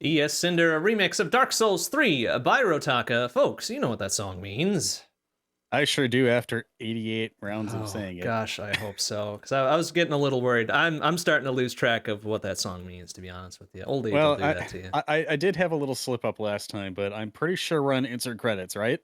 ES Cinder, a remix of Dark Souls 3 by Rotaka. Folks, you know what that song means. I sure do after 88 rounds of Oh saying it. gosh, I hope so. Because I was getting a little worried. I'm starting to lose track of what that song means, to be honest with you. Old age will Well, do I, that to you. I did have a little slip up last time, but I'm pretty sure we're on insert credits, right?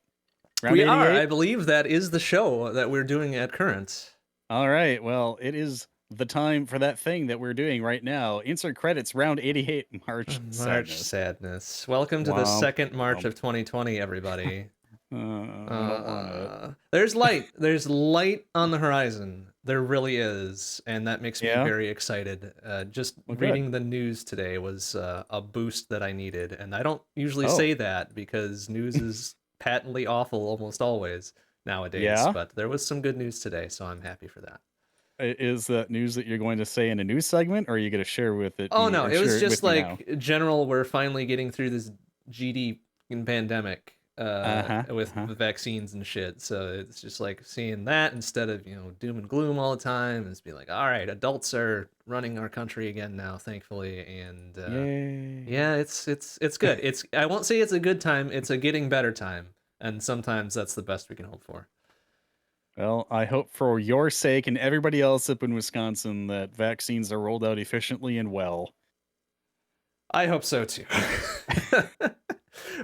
Round We are. I 88? believe that is the show that we're doing at current. All right. Well, it is the time for that thing that we're doing right now. Insert credits, round 88, March March Sadness. Sadness. Welcome to the Womp, second March womp. of 2020, everybody. I don't want it. There's light. There's light on the horizon. There really is, and that makes me Yeah? very excited. Just Well, reading good. the news today was a boost that I needed, and I don't usually Oh, say that because news is patently awful almost always nowadays. yeah? But there was some good news today, so I'm happy for that. Is that news that you're going to say in a news segment, or are you going to share with it Oh me no, or it was share it just with me now? like general. We're finally getting through this GD pandemic Uh-huh. with Uh-huh. the vaccines and shit. So it's just like seeing that instead of doom and gloom all the time. It's be like, all right, adults are running our country again now, thankfully, and Yay. yeah, it's good. It's I won't say it's a good time. It's a getting better time, and sometimes that's the best we can hope for. Well, I hope for your sake and everybody else up in Wisconsin that vaccines are rolled out efficiently and well. I hope so too.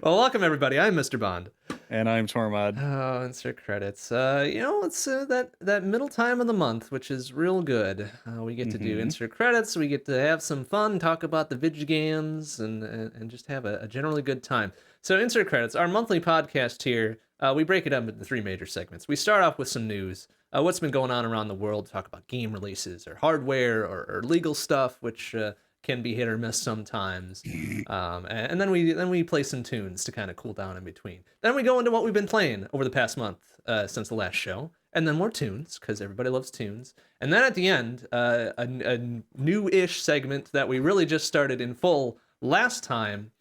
Well, welcome everybody. I'm MrBond. And I'm Tormod. Oh, insert credits. It's that middle time of the month, which is real good. We get to do Mm-hmm. insert credits. We get to have some fun, talk about the video games, and just have a generally good time. So, insert credits, our monthly podcast here. We break it up into three major segments. We start off with some news, what's been going on around the world. Talk about game releases or hardware or legal stuff, which can be hit or miss sometimes. And then we play some tunes to kind of cool down in between. Then we go into what we've been playing over the past month since the last show, and then more tunes because everybody loves tunes. And then at the end, a new-ish segment that we really just started in full last time.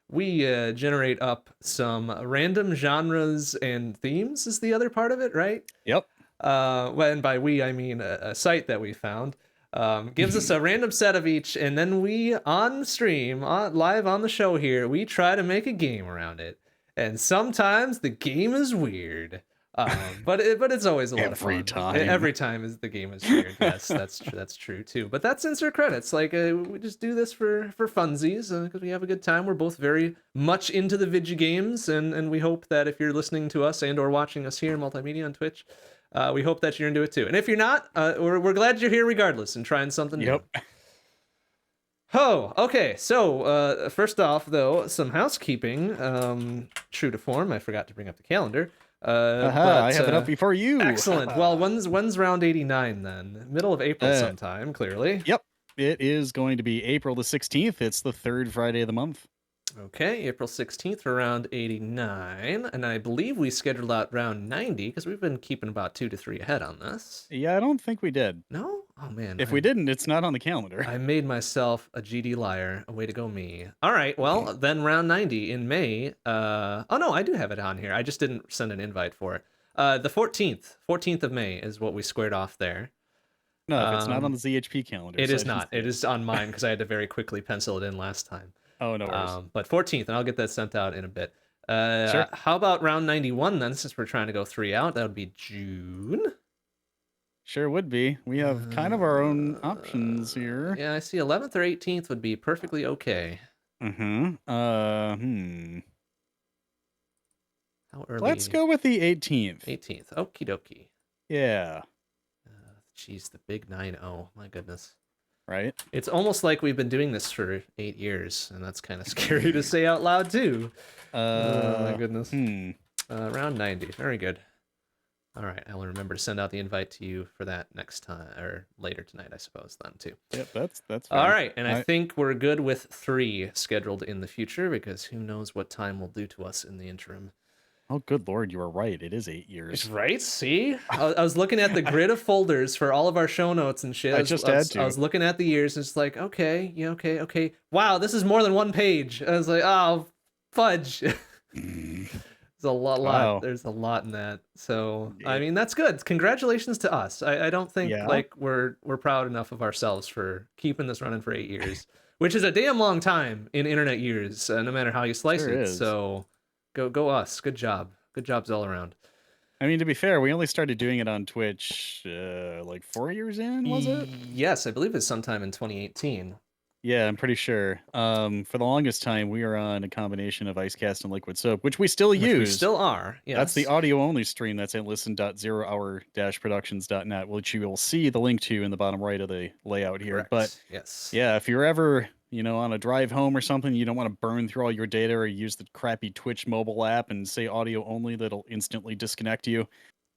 We generate up some random genres and themes is the other part of it, right? Yep. And by we, I mean a site that we found. Gives us a random set of each, and then we on stream, live on the show here, we try to make a game around it. And sometimes the game is weird, but it's always a lot of fun. Every time. Every time is the game is weird. Yes, that's true too. But that's insert credits. Like we just do this for funsies because we have a good time. We're both very much into the video games, and we hope that if you're listening to us and or watching us here in multimedia on Twitch. We hope that you're into it too. And if you're not, we're glad you're here regardless and trying something new. Yep. Oh, okay. So, first off, though, some housekeeping. True to form, I forgot to bring up the calendar. I have it up before you. Excellent. Well, when's round 89 then? Middle of April sometime, clearly. Yep. It is going to be April the 16th. It's the third Friday of the month. Okay, April 16th for round 89. And I believe we scheduled out round 90 because we've been keeping about 2 to 3 ahead on this. Yeah, I don't think we did. No? Oh, man. If we didn't, it's not on the calendar. I made myself a GD liar. A way to go, me. All right, well, then round 90 in May. Oh, no, I do have it on here. I just didn't send an invite for it. The 14th of May is what we squared off there. No, if it's not on the ZHP calendar. It is not. It is on mine because I had to very quickly pencil it in last time. Oh, no worries. But 14th, and I'll get that sent out in a bit. Sure. How about round 91 then, since we're trying to go 3 out? That would be June. Sure would be. We have kind of our own options here. Yeah, I see 11th or 18th would be perfectly okay. Mm-hmm. How early? Let's go with the 18th. 18th. Okie dokie. Yeah. Jeez, the big 9-0. My goodness. Right? It's almost like we've been doing this for 8 years, and that's kind of scary to say out loud, too. Oh, my goodness. Round 90. Very good. All right, I'll remember to send out the invite to you for that next time, or later tonight, I suppose, then, too. Yep, that's fine. All right, and I think we're good with 3 scheduled in the future, because who knows what time will do to us in the interim. Oh, good Lord, you were right. It is 8 years. Right? See? I was looking at the grid of folders for all of our show notes and shit. I was looking at the years, and it's like, okay, yeah, okay. Wow, this is more than one page. I was like, oh, fudge. There's a lot. Wow. There's a lot in that. So, I mean, that's good. Congratulations to us. I don't think like we're proud enough of ourselves for keeping this running for 8 years. which is a damn long time in internet years, no matter how you slice Sure it. is. So go us. Good job. Good jobs all around. I mean, to be fair, we only started doing it on Twitch like 4 years in, was it? Yes, I believe it's sometime in 2018. Yeah, I'm pretty sure. For the longest time, we were on a combination of Icecast and Liquid Soap, which we still Which we use. still are. That's the Yes. audio only stream that's at listen.zerohour-productions.net, which you will see the link to in the bottom right of the layout here. But Correct. Yes. yeah, if you're ever, on a drive home or something, you don't want to burn through all your data or use the crappy Twitch mobile app and say audio only that'll instantly disconnect you,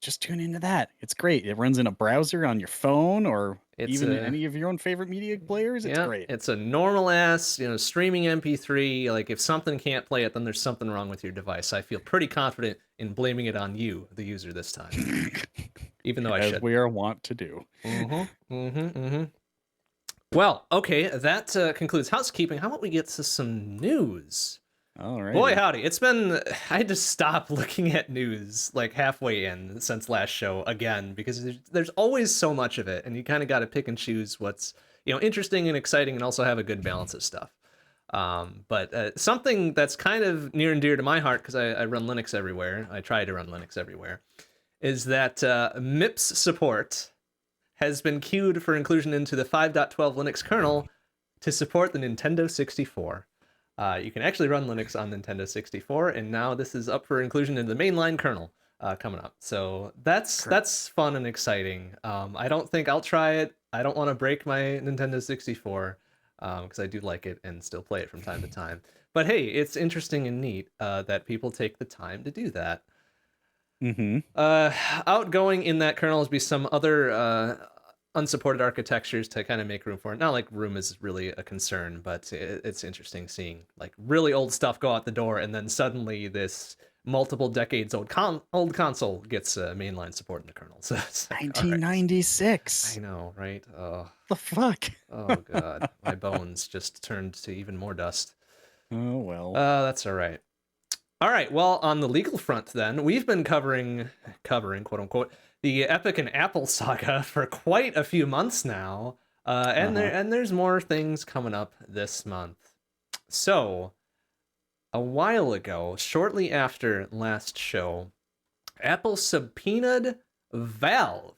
just tune into that. It's great. It runs in a browser on your phone or It's even a any of your own favorite media players. It's yeah, great. it's a normal ass, streaming MP3. Like if something can't play it, then there's something wrong with your device. I feel pretty confident in blaming it on you, the user, this time, even though I As should. we are wont to do. Well, okay, that concludes housekeeping. How about we get to some news? All right. Boy, howdy. I had to stop looking at news like halfway in since last show again, because there's always so much of it, and you kind of got to pick and choose what's, interesting and exciting, and also have a good balance of stuff. But something that's kind of near and dear to my heart, because I run Linux everywhere, I try to run Linux everywhere, is that MIPS support has been queued for inclusion into the 5.12 Linux kernel to support the Nintendo 64. You can actually run Linux on Nintendo 64, and now this is up for inclusion in the mainline kernel coming up. So that's fun and exciting. I don't think I'll try it. I don't want to break my Nintendo 64 because I do like it and still play it from time to time. But hey, it's interesting and neat that people take the time to do that. Outgoing in that kernel is be some other unsupported architectures to kind of make room for it. Not like room is really a concern, but it's interesting seeing like really old stuff go out the door, and then suddenly this multiple decades old console gets mainline support in the kernel. So it's like, 1996. I know, right? Oh, the fuck. Oh god, my bones just turned to even more dust. Oh well. That's all right. All right. Well, on the legal front, then we've been covering quote unquote the Epic and Apple saga for quite a few months now, and there's more things coming up this month. So, a while ago, shortly after last show, Apple subpoenaed Valve,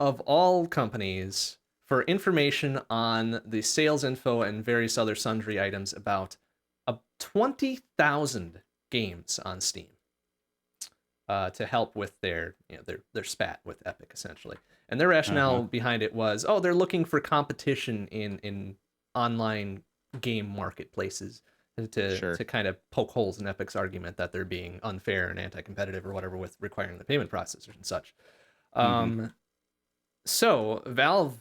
of all companies, for information on the sales info and various other sundry items about 20,000 games on Steam. To help with their spat with Epic, essentially. And their rationale behind it was, they're looking for competition in online game marketplaces to kind of poke holes in Epic's argument that they're being unfair and anti-competitive or whatever with requiring the payment processors and such. So Valve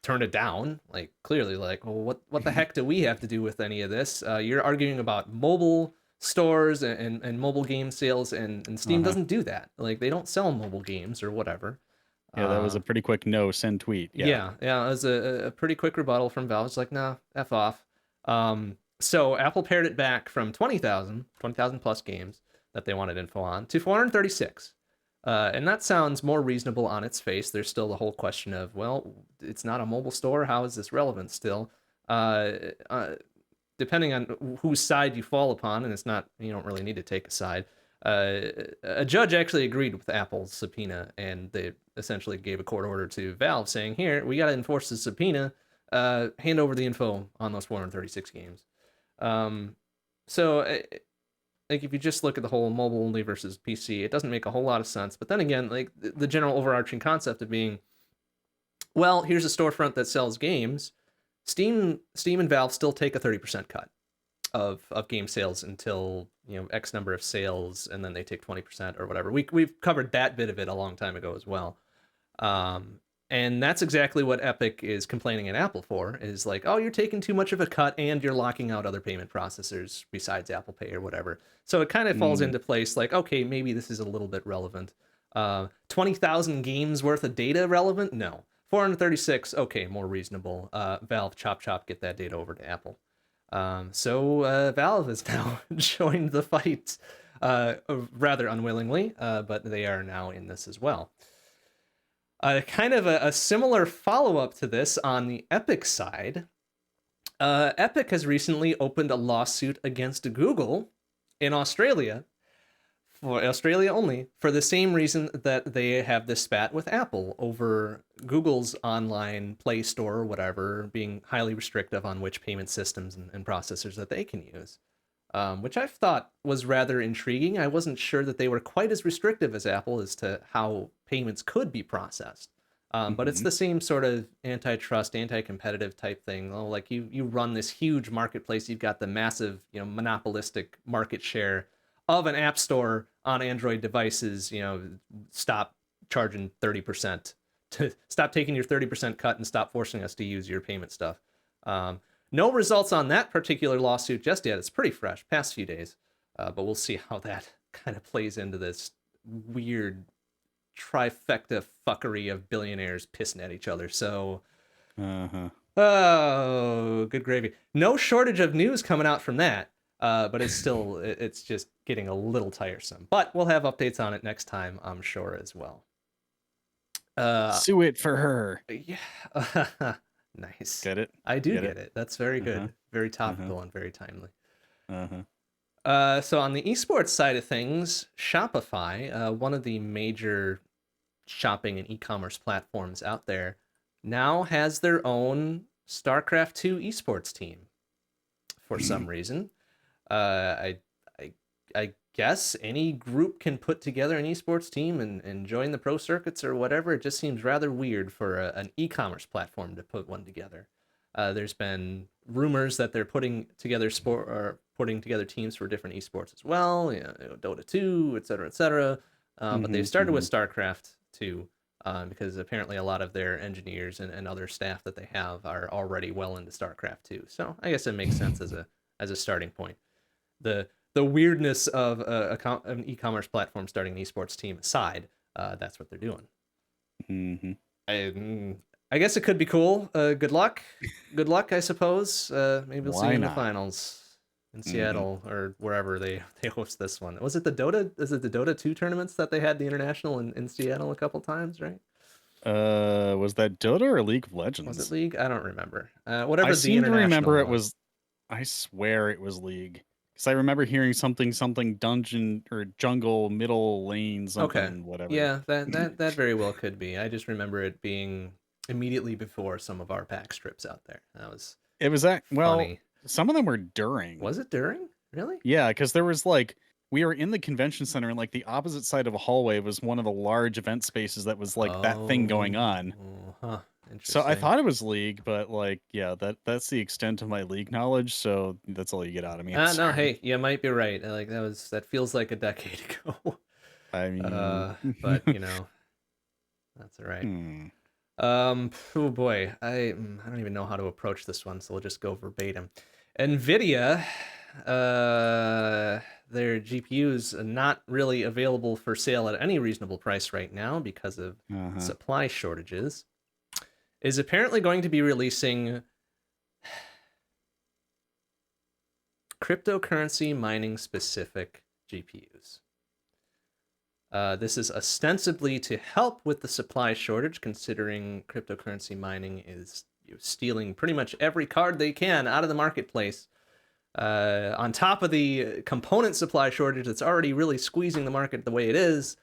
turned it down, like clearly, like, well, what the heck do we have to do with any of this? You're arguing about mobile stores and mobile game sales, and Steam doesn't do that. Like, they don't sell mobile games or whatever. Yeah, that was a pretty quick no send tweet. Yeah, it was a pretty quick rebuttal from Valve. It's like, nah, F off. So Apple pared it back from 20,000 plus games that they wanted info on to 436. And that sounds more reasonable on its face. There's still the whole question of, well, it's not a mobile store. How is this relevant still? Depending on whose side you fall upon, and it's not, you don't really need to take a side. A judge actually agreed with Apple's subpoena, and they essentially gave a court order to Valve saying, here, we got to enforce the subpoena. Hand over the info on those 436 games. So, like, if you just look at the whole mobile only versus PC, it doesn't make a whole lot of sense. But then again, like, the general overarching concept of being, well, here's a storefront that sells games. Steam and Valve still take a 30% cut of game sales until, X number of sales, and then they take 20% or whatever. We've covered that bit of it a long time ago as well. And that's exactly what Epic is complaining at Apple for, is like, oh, you're taking too much of a cut and you're locking out other payment processors besides Apple Pay or whatever. So it kind of falls into place like, okay, maybe this is a little bit relevant. 20,000 games worth of data relevant? No. 436, okay, more reasonable. Valve, chop, get that data over to Apple. So Valve has now joined the fight, rather unwillingly, but they are now in this as well. Kind of a similar follow-up to this on the Epic side. Epic has recently opened a lawsuit against Google in Australia, for Australia only, for the same reason that they have this spat with Apple over Google's online Play Store or whatever being highly restrictive on which payment systems and processors that they can use. Which I thought was rather intriguing. I wasn't sure that they were quite as restrictive as Apple as to how payments could be processed. But it's Hmm. the same sort of antitrust, anti-competitive type thing. Oh, like you run this huge marketplace, you've got the massive, monopolistic market share of an app store on Android devices. Stop charging 30%. To stop taking your 30% cut and stop forcing us to use your payment stuff. No results on that particular lawsuit just yet. It's pretty fresh, past few days. But we'll see how that kind of plays into this weird trifecta fuckery of billionaires pissing at each other. So, Uh-huh. oh, good gravy. No shortage of news coming out from that. But it's just getting a little tiresome. But we'll have updates on it next time, I'm sure, as well. Sue it for her. Yeah. Nice. Get it? I do Get get it? it. That's very Uh-huh. good. Very Uh-huh. topical and very timely. Uh-huh. So on the esports side of things, Shopify, one of the major shopping and e-commerce platforms out there, now has their own StarCraft 2 esports team for some reason. I, I I guess any group can put together an esports team and join the pro circuits or whatever. It just seems rather weird for an e-commerce platform to put one together. There's been rumors that they're putting together teams for different esports as well, Dota 2, et cetera, et cetera. But they've started with StarCraft 2 because apparently a lot of their engineers and other staff that they have are already well into StarCraft 2. So I guess it makes sense as a starting point. The weirdness of an e-commerce platform starting an esports team aside, that's what they're doing. Mm-hmm. I guess it could be cool. Good luck, I suppose. Maybe we'll see you Why in the not? finals in Mm-hmm. Seattle or wherever they host this one. Was it the Dota? Is it the Dota 2 tournaments that they had the international in Seattle a couple times, right? Was that Dota or League of Was it Legends? League? I don't remember. I Whatever the seem to international remember it was. was. I swear it was League, because I remember hearing something dungeon or jungle middle lane Okay. something whatever. Yeah, that very well could be. I just remember it being immediately before some of our pack strips out there. That was It was that well, funny. some of them were during. Was it during? Really? Yeah, because there was like we were in the convention center and like the opposite side of a hallway was one of the large event spaces that was like that thing going Oh, on. huh. So I Interesting. thought it was League, but like yeah, that's the extent of my League knowledge. So that's all you get out of me. I'm No, sorry. hey, you might be right. Like that feels like a decade ago. I mean, But that's all right. hmm. Oh boy, I don't even know how to approach this one, so we'll just go verbatim. Nvidia, their GPUs are not really available for sale at any reasonable price right now because of Uh-huh. supply shortages, is apparently going to be releasing cryptocurrency mining specific GPUs. This is ostensibly to help with the supply shortage, considering cryptocurrency mining is stealing pretty much every card they can out of the marketplace. On top of the component supply shortage that's already really squeezing the market the way it is.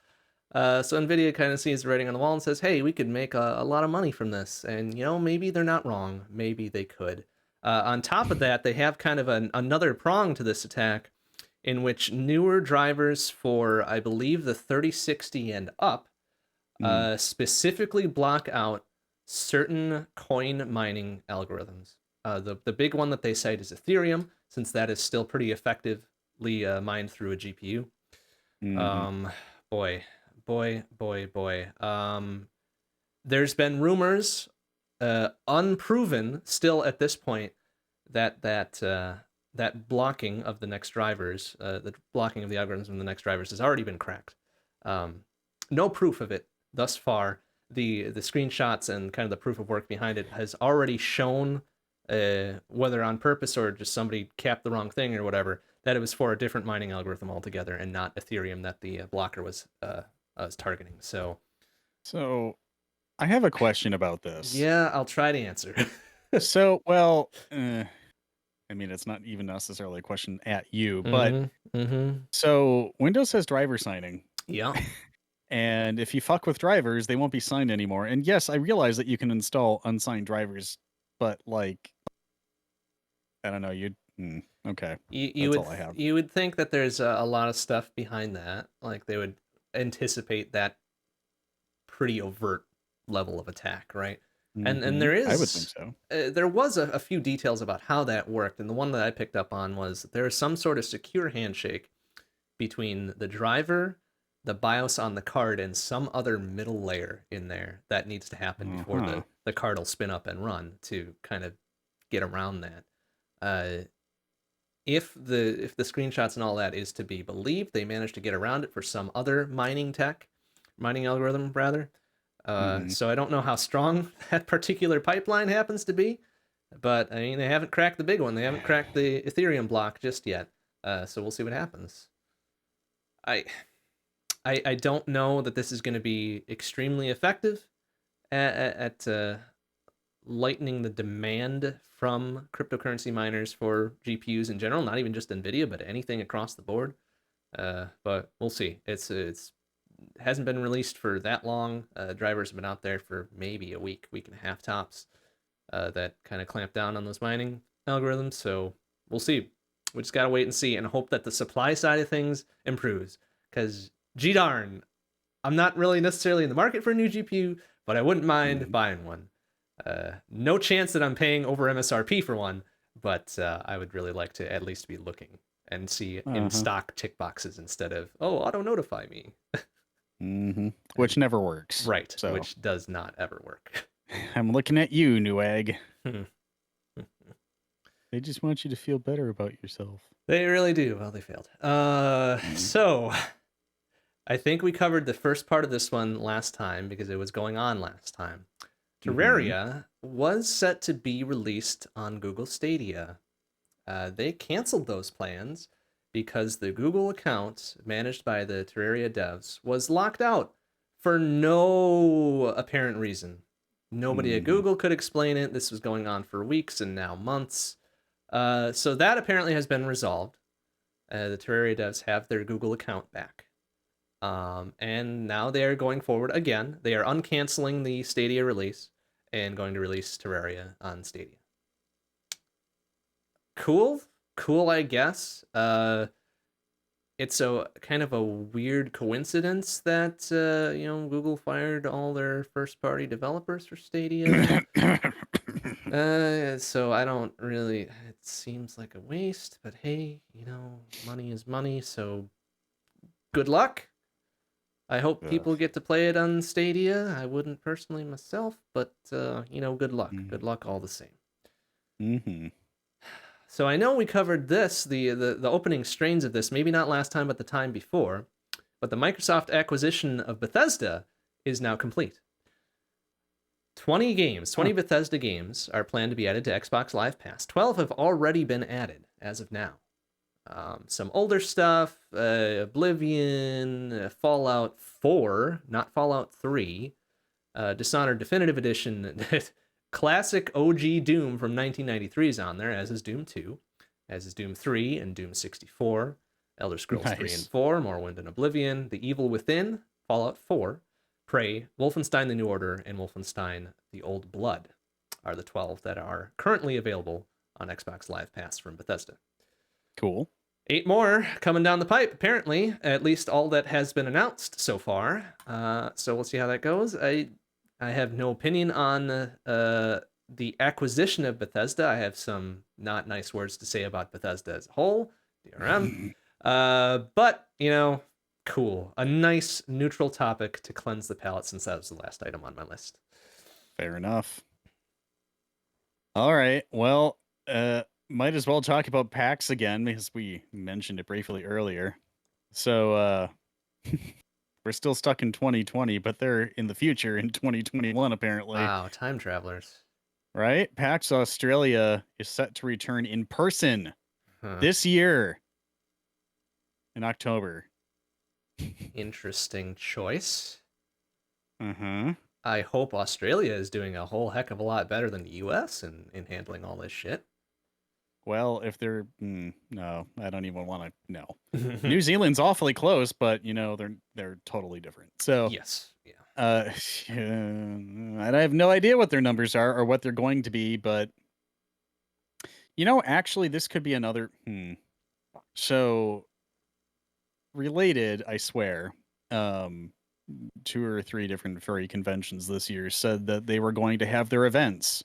So Nvidia kind of sees the writing on the wall and says, hey, we could make a lot of money from this. And, maybe they're not wrong. Maybe they could. On top of that, they have kind of another prong to this attack in which newer drivers for, I believe, the 3060 and up specifically block out certain coin mining algorithms. The big one that they cite is Ethereum, since that is still pretty effectively mined through a GPU. Mm-hmm. Boy, boy. There's been rumors, unproven still at this point, that blocking of the next drivers, the blocking of the algorithms from the next drivers has already been cracked. No proof of it thus far. The screenshots and kind of the proof of work behind it has already shown, whether on purpose or just somebody capped the wrong thing or whatever, that it was for a different mining algorithm altogether and not Ethereum that the blocker was targeting. So I have a question about this. yeah, I'll try to answer. So, well, I mean, it's not even necessarily a question at you, but Mm-hmm. Mm-hmm. so Windows has driver signing. Yeah. And if you fuck with drivers, they won't be signed anymore. And yes, I realize that you can install unsigned drivers, but like, I don't know. Okay. That's all I have. You would think that there's a lot of stuff behind that. Like they would anticipate that pretty overt level of attack, right? And I would think so. there was a few details about how that worked, and the one that I picked up on was there is some sort of secure handshake between the driver, the BIOS on the card, and some other middle layer in there that needs to happen before Uh-huh. the card will spin up and run to kind of get around that. Uh, if the screenshots and all that is to be believed, they managed to get around it for some other mining algorithm rather. Mhm. So I don't know how strong that particular pipeline happens to be, but I mean they haven't cracked the big one. They haven't cracked the Ethereum block just yet. So we'll see what happens. I I don't know that this is going to be extremely effective at lightening the demand from cryptocurrency miners for GPUs in general, not even just Nvidia, but anything across the board. But we'll see. It's hasn't been released for that long. Drivers have been out there for maybe a week and a half tops. That kind of clamp down on those mining algorithms. So we'll see. We just gotta wait and see, and hope that the supply side of things improves. Because g darn, I'm not really necessarily in the market for a new GPU, but I wouldn't mind buying one. No chance that I'm paying over MSRP for one, but I would really like to at least be looking and see in Uh-huh. stock tick boxes instead of, oh, auto notify me. Which never works. Right, So which does not ever work. I'm looking at you, Newegg. Hmm. They just want you to feel better about yourself. They really do. Well, they failed. So I think we covered the first part of this one last time because it was going on last time. Terraria was set to be released on Google Stadia. They canceled those plans because the Google account managed by the Terraria devs was locked out for no apparent reason. Nobody at Google could explain it. This was going on for weeks and now months. So that apparently has been resolved. The Terraria devs have their Google account back. And now they are going forward again. They are uncanceling the Stadia release and going to release Terraria on Stadia. Cool, I guess. It's a kind of a weird coincidence that Google fired all their first-party developers for Stadia. So I don't really. It seems like a waste, but hey, money is money. So good luck. I hope people get to play it on Stadia. I wouldn't personally myself, but good luck. Good luck all the same. So I know we covered this, the opening strains of this, maybe not last time, but the time before. But the Microsoft acquisition of Bethesda is now complete. 20 Bethesda games are planned to be added to Xbox Live Pass. 12 have already been added as of now. Some older stuff, Oblivion, Fallout 4, not Fallout 3, Dishonored Definitive Edition, classic OG Doom from 1993 is on there, as is Doom 2, as is Doom 3 and Doom 64, Elder Scrolls 3 and 4, Morrowind and Oblivion, The Evil Within, Fallout 4, Prey, Wolfenstein The New Order, and Wolfenstein The Old Blood are the 12 that are currently available on Xbox Live Pass from Bethesda. Cool. 8 more coming down the pipe, apparently, at least all that has been announced so far. So we'll see how that goes. I have no opinion on the acquisition of Bethesda. I have some not nice words to say about Bethesda as a whole, DRM. But, cool. A nice neutral topic to cleanse the palate since that was the last item on my list. Fair enough. All right. Well, might as well talk about PAX again because we mentioned it briefly earlier. So we're still stuck in 2020, but they're in the future in 2021, apparently. Wow, time travelers. Right? PAX Australia is set to return in person this year in October. Interesting choice. Mm-hmm. I hope Australia is doing a whole heck of a lot better than the US in handling all this shit. Well, if they're no, I don't even want to know. New Zealand's awfully close, but they're totally different. So, Yes. Yeah. and I have no idea what their numbers are or what they're going to be, but actually, this could be another. So related, I swear. Um, 2 or 3 different furry conventions this year said that they were going to have their events,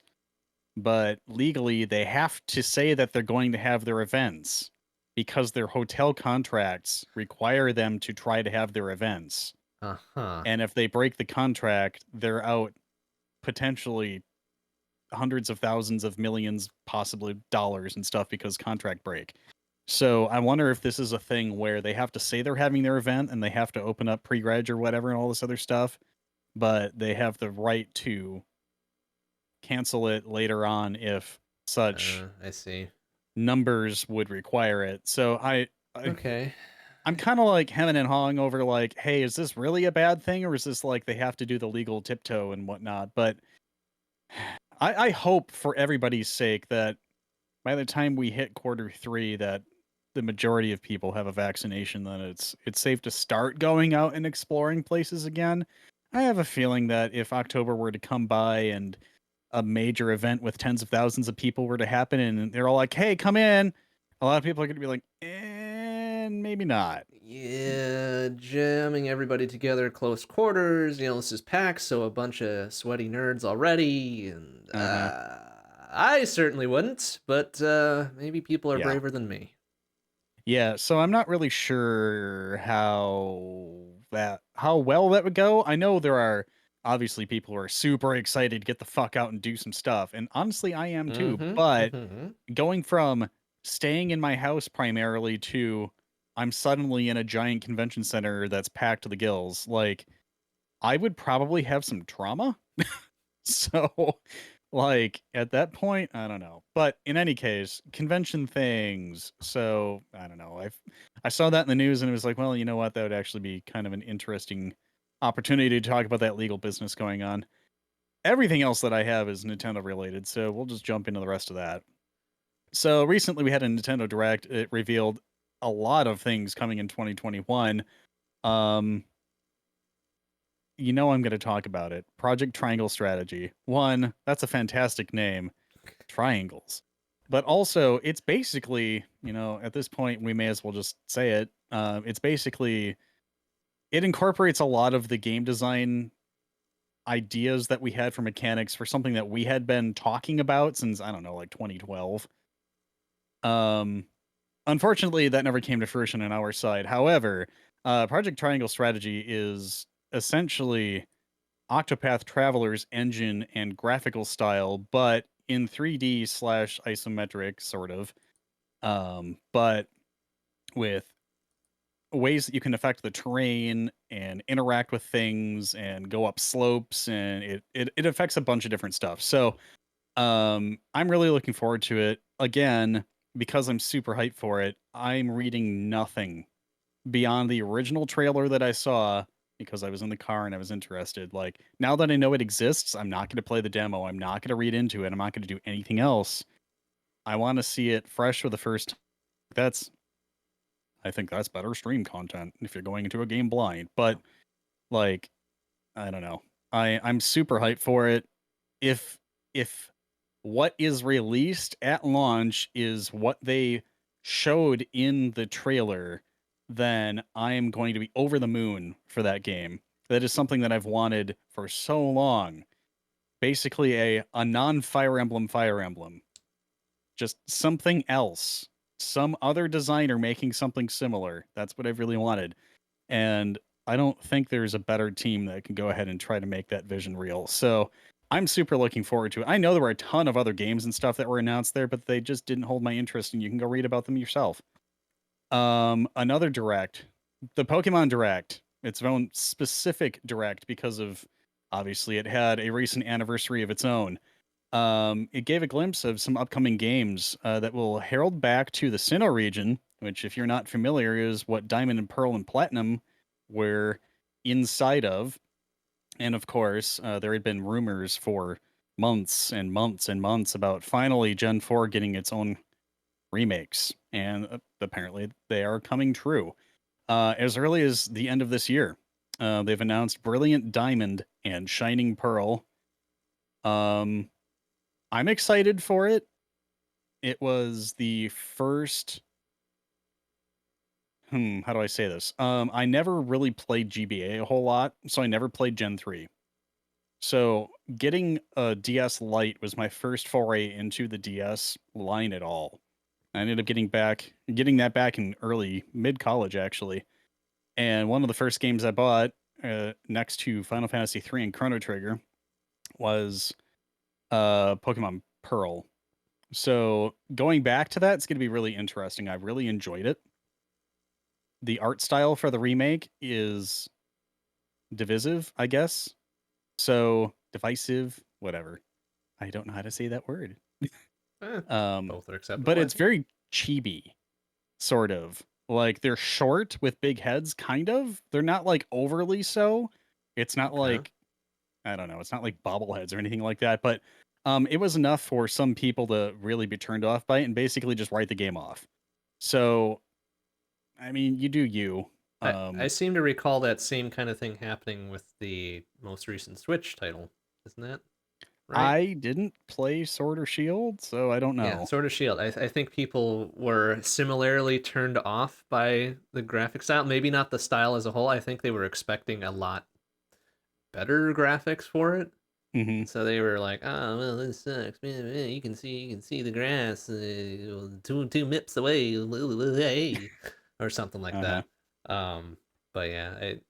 but legally they have to say that they're going to have their events because their hotel contracts require them to try to have their events. Uh-huh. And if they break the contract, they're out potentially hundreds of thousands of millions, possibly dollars and stuff because contract break. So I wonder if this is a thing where they have to say they're having their event and they have to open up pre-reg or whatever and all this other stuff, but they have the right to cancel it later on if such I see. numbers would require it. So Okay. I'm kind of like hemming and hawing over like, hey, is this really a bad thing or is this like they have to do the legal tiptoe and whatnot? But I hope for everybody's sake that by the time we hit Q3 that the majority of people have a vaccination, then it's safe to start going out and exploring places again. I have a feeling that if October were to come by and a major event with tens of thousands of people were to happen and they're all like, "Hey, come in," a lot of people are going to be like, "And maybe not." Yeah, jamming everybody together close quarters. This is packed, so a bunch of sweaty nerds already, and Uh-huh. I certainly wouldn't, but maybe people are Yeah. braver than me. Yeah, so I'm not really sure how well that would go. I know there are obviously people who are super excited to get the fuck out and do some stuff, and honestly I am too, Mm-hmm. but Mm-hmm. going from staying in my house primarily to I'm suddenly in a giant convention center that's packed to the gills, like I would probably have some trauma. So, like, at that point, I don't know. But in any case, convention things. So, I don't know. I saw that in the news and it was like, well, you know what? That would actually be kind of an interesting opportunity to talk about that legal business going on. Everything else that I have is Nintendo related, so we'll just jump into the rest of that. So, recently we had a Nintendo Direct. It revealed a lot of things coming in 2021. Um, I'm going to talk about it. Project Triangle Strategy. One, that's a fantastic name. Triangles. But also, it's basically, at this point, we may as well just say it. It's basically, it incorporates a lot of the game design ideas that we had for mechanics for something that we had been talking about since, I don't know, like 2012. Um, Unfortunately, that never came to fruition on our side. However, Project Triangle Strategy is essentially Octopath Traveler's engine and graphical style, but in 3D slash isometric, sort of. But with ways that you can affect the terrain and interact with things and go up slopes, and it affects a bunch of different stuff. So I'm really looking forward to it. Again, because I'm super hyped for it, I'm reading nothing beyond the original trailer that I saw because I was in the car and I was interested. Like, now that I know it exists, I'm not going to play the demo. I'm not going to read into it. I'm not going to do anything else. I want to see it fresh for the first time. That's I think that's better stream content if you're going into a game blind. But like, I don't know. I'm super hyped for it. If if what is released at launch is what they showed in the trailer, then I am going to be over the moon for that game. That is something that I've wanted for so long. Basically a non-Fire Emblem Fire Emblem. Just something else. Some other designer making something similar. That's what I've really wanted. And I don't think there's a better team that can go ahead and try to make that vision real. So I'm super looking forward to it. I know there were a ton of other games and stuff that were announced there, but they just didn't hold my interest, and you can go read about them yourself. Another direct, the Pokemon Direct, its own specific direct because of obviously it had a recent anniversary of its own. It gave a glimpse of some upcoming games that will herald back to the Sinnoh region, which, if you're not familiar, is what Diamond and Pearl and Platinum were inside of. And of course, there had been rumors for months and months and months about finally Gen 4 getting its own remakes, and apparently they are coming true. As early as the end of this year, they've announced Brilliant Diamond and Shining Pearl. Um, I'm excited for it. It was the first. How do I say this? I never really played GBA a whole lot, so I never played Gen 3. So getting a DS Lite was my first foray into the DS line at all. I ended up getting that back in early mid college actually. And one of the first games I bought next to Final Fantasy 3 and Chrono Trigger was Pokemon Pearl. So going back to that, it's going to be really interesting. I really enjoyed it. The art style for the remake is divisive, I guess. So divisive, whatever. I don't know how to say that word. Eh, Um, both are acceptable, but I it's think. very chibi, sort of. Like they're short with big heads, kind of. They're not like overly so. It's not Okay. like I don't know. It's not like bobbleheads or anything like that. But it was enough for some people to really be turned off by it and basically just write the game off. So I mean, you do you. I Um, seem to recall that same kind of thing happening with the most recent Switch title, isn't that right? I didn't play Sword or Shield, so I don't Yeah, know. Sword of Shield. I think people were similarly turned off by the graphic style. Maybe not the style as a whole. I think they were expecting a lot better graphics for it. Hmm. So they were like, "Oh well, this sucks. Man, man, you can see the grass two mips away, hey," or something like Uh-huh. that. Um, but yeah, it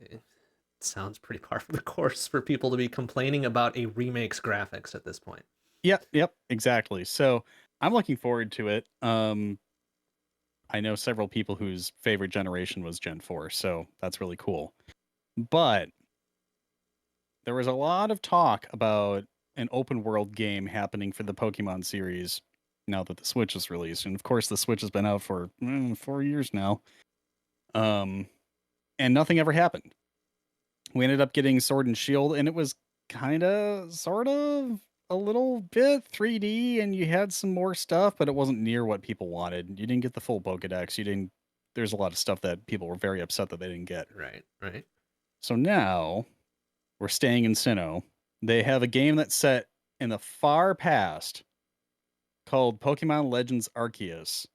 sounds pretty par for the course for people to be complaining about a remake's graphics at this point. Yep, exactly. So I'm looking forward to it. I know several people whose favorite generation was Gen 4, so that's really cool. But there was a lot of talk about an open world game happening for the Pokemon series now that the Switch is released. And of course, the Switch has been out for 4 years now. Um, and nothing ever happened. We ended up getting Sword and Shield, and it was kind of, sort of, a little bit 3D, and you had some more stuff, but it wasn't near what people wanted. You didn't get the full Pokedex. You didn't. There's a lot of stuff that people were very upset that they didn't get. Right, right. So now we're staying in Sinnoh. They have a game that's set in the far past called Pokemon Legends Arceus,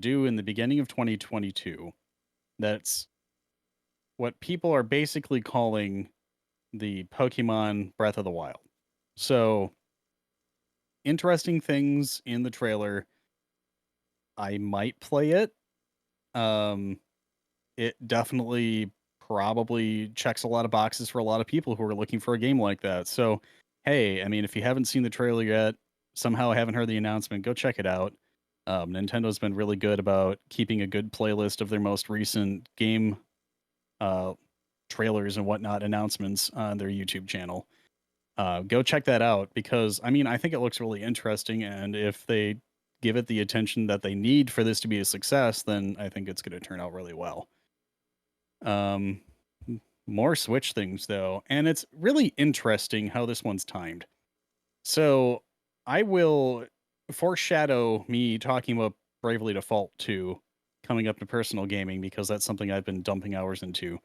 due in the beginning of 2022. That's what people are basically calling the Pokemon Breath of the Wild. So, interesting things in the trailer. I might play it. Um, it definitely probably checks a lot of boxes for a lot of people who are looking for a game like that. So, hey, I mean, if you haven't seen the trailer yet, somehow haven't heard the announcement, go check it out. Nintendo's been really good about keeping a good playlist of their most recent game uh, trailers and whatnot announcements on their YouTube channel. Go check that out because I mean I think it looks really interesting, and if they give it the attention that they need for this to be a success, then I think it's going to turn out really well. Um, More Switch things though, and it's really interesting how this one's timed. So I will foreshadow me talking about Bravely Default 2 coming up to personal gaming because that's something I've been dumping hours into.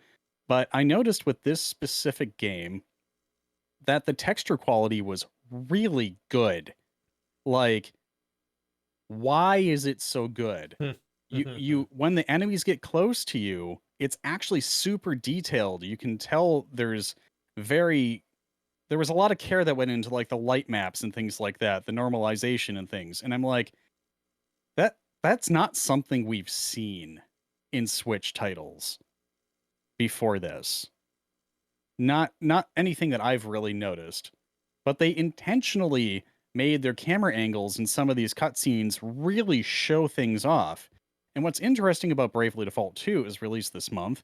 But I noticed with this specific game that the texture quality was really good. Like, why is it so good? You when the enemies get close to you, it's actually super detailed. You can tell very there was a lot of care that went into like the light maps and things like that, the normalization and things. And I'm like, that's not something we've seen in Switch titles before this. Not anything that I've really noticed. But they intentionally made their camera angles in some of these cutscenes really show things off. And what's interesting about Bravely Default 2 is released this month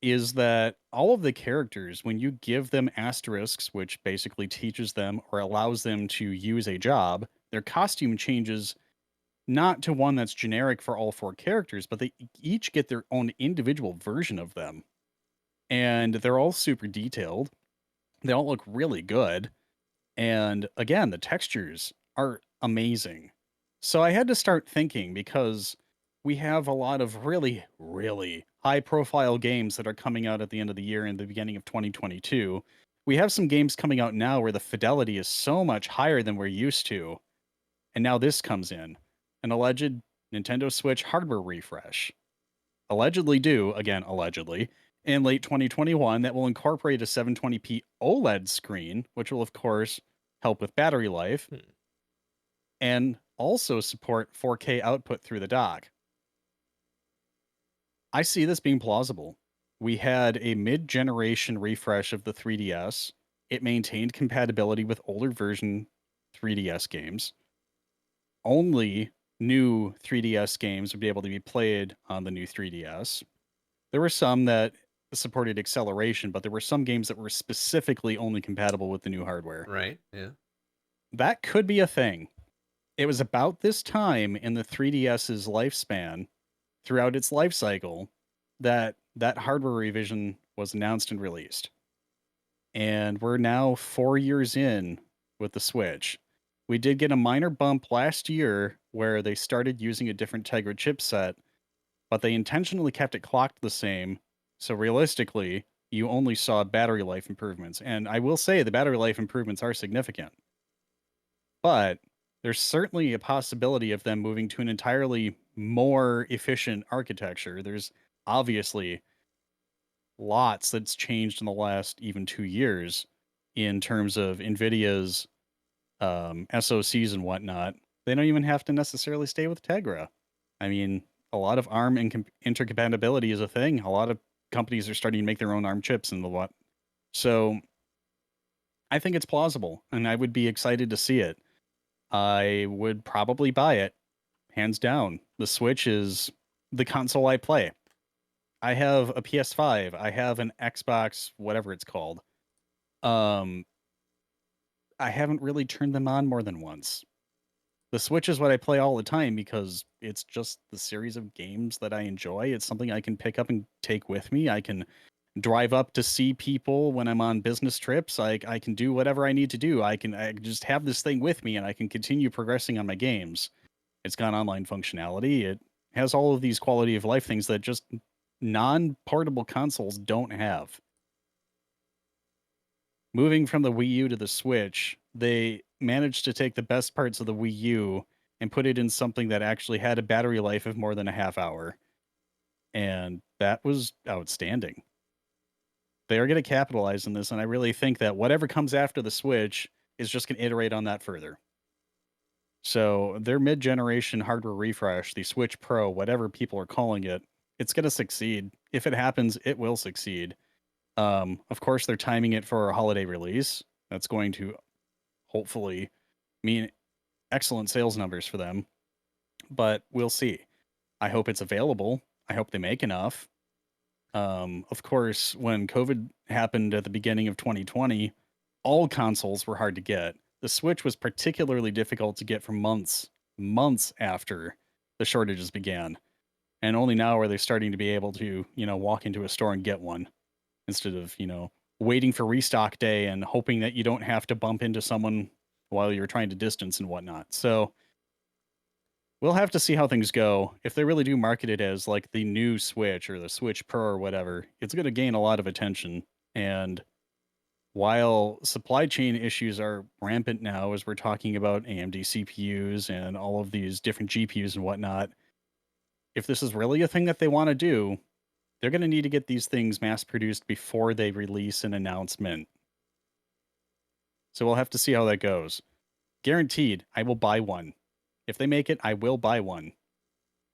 is that all of the characters, when you give them asterisks, which basically teaches them or allows them to use a job, their costume changes not to one that's generic for all four characters, but they each get their own individual version of them. And they're all super detailed. They all look really good. And again, the textures are amazing. So I had to start thinking because we have a lot of really, really high profile games that are coming out at the end of the year and the beginning of 2022. We have some games coming out now where the fidelity is so much higher than we're used to. And now this comes in an alleged Nintendo Switch hardware refresh. Allegedly due, again, allegedly, in late 2021 that will incorporate a 720p OLED screen, which will, of course, help with battery life Hmm. and also support 4K output through the dock. I see this being plausible. We had a mid generation refresh of the 3DS. It maintained compatibility with older version 3DS games. Only new 3DS games would be able to be played on the new 3DS. There were some that supported acceleration, but there were some games that were specifically only compatible with the new hardware. Right. Yeah. That could be a thing. It was about this time in the 3DS's lifespan, throughout its life cycle, that that hardware revision was announced and released. And we're now 4 years in with the Switch. We did get a minor bump last year where they started using a different Tegra chipset, but they intentionally kept it clocked the same. So realistically, you only saw battery life improvements. And I will say the battery life improvements are significant. But there's certainly a possibility of them moving to an entirely more efficient architecture. There's obviously lots that's changed in the last even 2 years in terms of NVIDIA's SoCs and whatnot. They don't even have to necessarily stay with Tegra. I mean, a lot of ARM intercompatibility is a thing. A lot of companies are starting to make their own ARM chips and the what. So I think it's plausible, and I would be excited to see it. I would probably buy it, hands down. The Switch is the console I play. I have a PS5. I have an Xbox, whatever it's called. Um, I haven't really turned them on more than once. The Switch is what I play all the time because it's just the series of games that I enjoy. It's something I can pick up and take with me. I can drive up to see people when I'm on business trips. I can do whatever I need to do. I can just have this thing with me and I can continue progressing on my games. It's got online functionality. It has all of these quality of life things that just non-portable consoles don't have. Moving from the Wii U to the Switch, they managed to take the best parts of the Wii U and put it in something that actually had a battery life of more than a half hour. And that was outstanding. They are going to capitalize on this, and I really think that whatever comes after the Switch is just going to iterate on that further. So their mid-generation hardware refresh, the Switch Pro, whatever people are calling it, it's going to succeed. If it happens, it will succeed. Of course, they're timing it for a holiday release. That's going to hopefully mean excellent sales numbers for them, but we'll see. I hope it's available. I hope they make enough. Of course, when COVID happened at the beginning of 2020, all consoles were hard to get. The Switch was particularly difficult to get for months after the shortages began. And only now are they starting to be able to, walk into a store and get one instead of, waiting for restock day and hoping that you don't have to bump into someone while you're trying to distance and whatnot. So we'll have to see how things go. If they really do market it as like the new Switch or the Switch Pro or whatever, it's going to gain a lot of attention. And while supply chain issues are rampant now, as we're talking about AMD CPUs and all of these different GPUs and whatnot, if this is really a thing that they want to do, they're going to need to get these things mass produced before they release an announcement. So we'll have to see how that goes. Guaranteed, I will buy one. If they make it, I will buy one.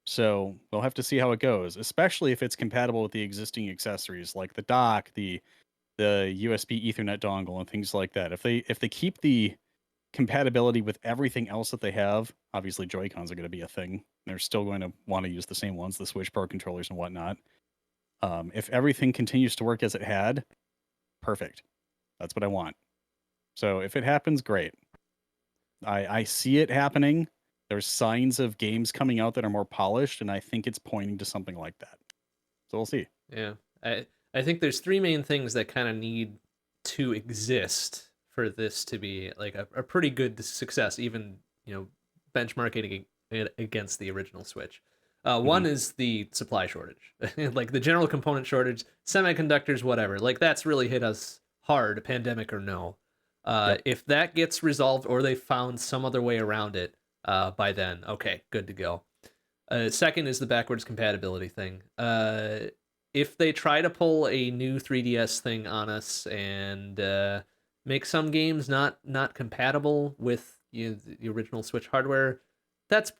So we'll have to see how it goes, especially if it's compatible with the existing accessories like the dock, the USB Ethernet dongle, and things like that. If they keep the compatibility with everything else that they have, obviously Joy-Cons are going to be a thing. They're still going to want to use the same ones, the Switch Pro controllers and whatnot. If everything continues to work as it had, perfect. That's what I want. So if it happens, great. I see it happening. There's signs of games coming out that are more polished, and I think it's pointing to something like that. So we'll see. Yeah. I think there's three main things that kind of need to exist for this to be like a pretty good success, even, benchmarking against the original Switch. One is the supply shortage, like the general component shortage, semiconductors, whatever. Like that's really hit us hard, pandemic or no. Yep. If that gets resolved or they found some other way around it by then, okay, good to go. Second is the backwards compatibility thing. If they try to pull a new 3DS thing on us and make some games not compatible with the original Switch hardware, that's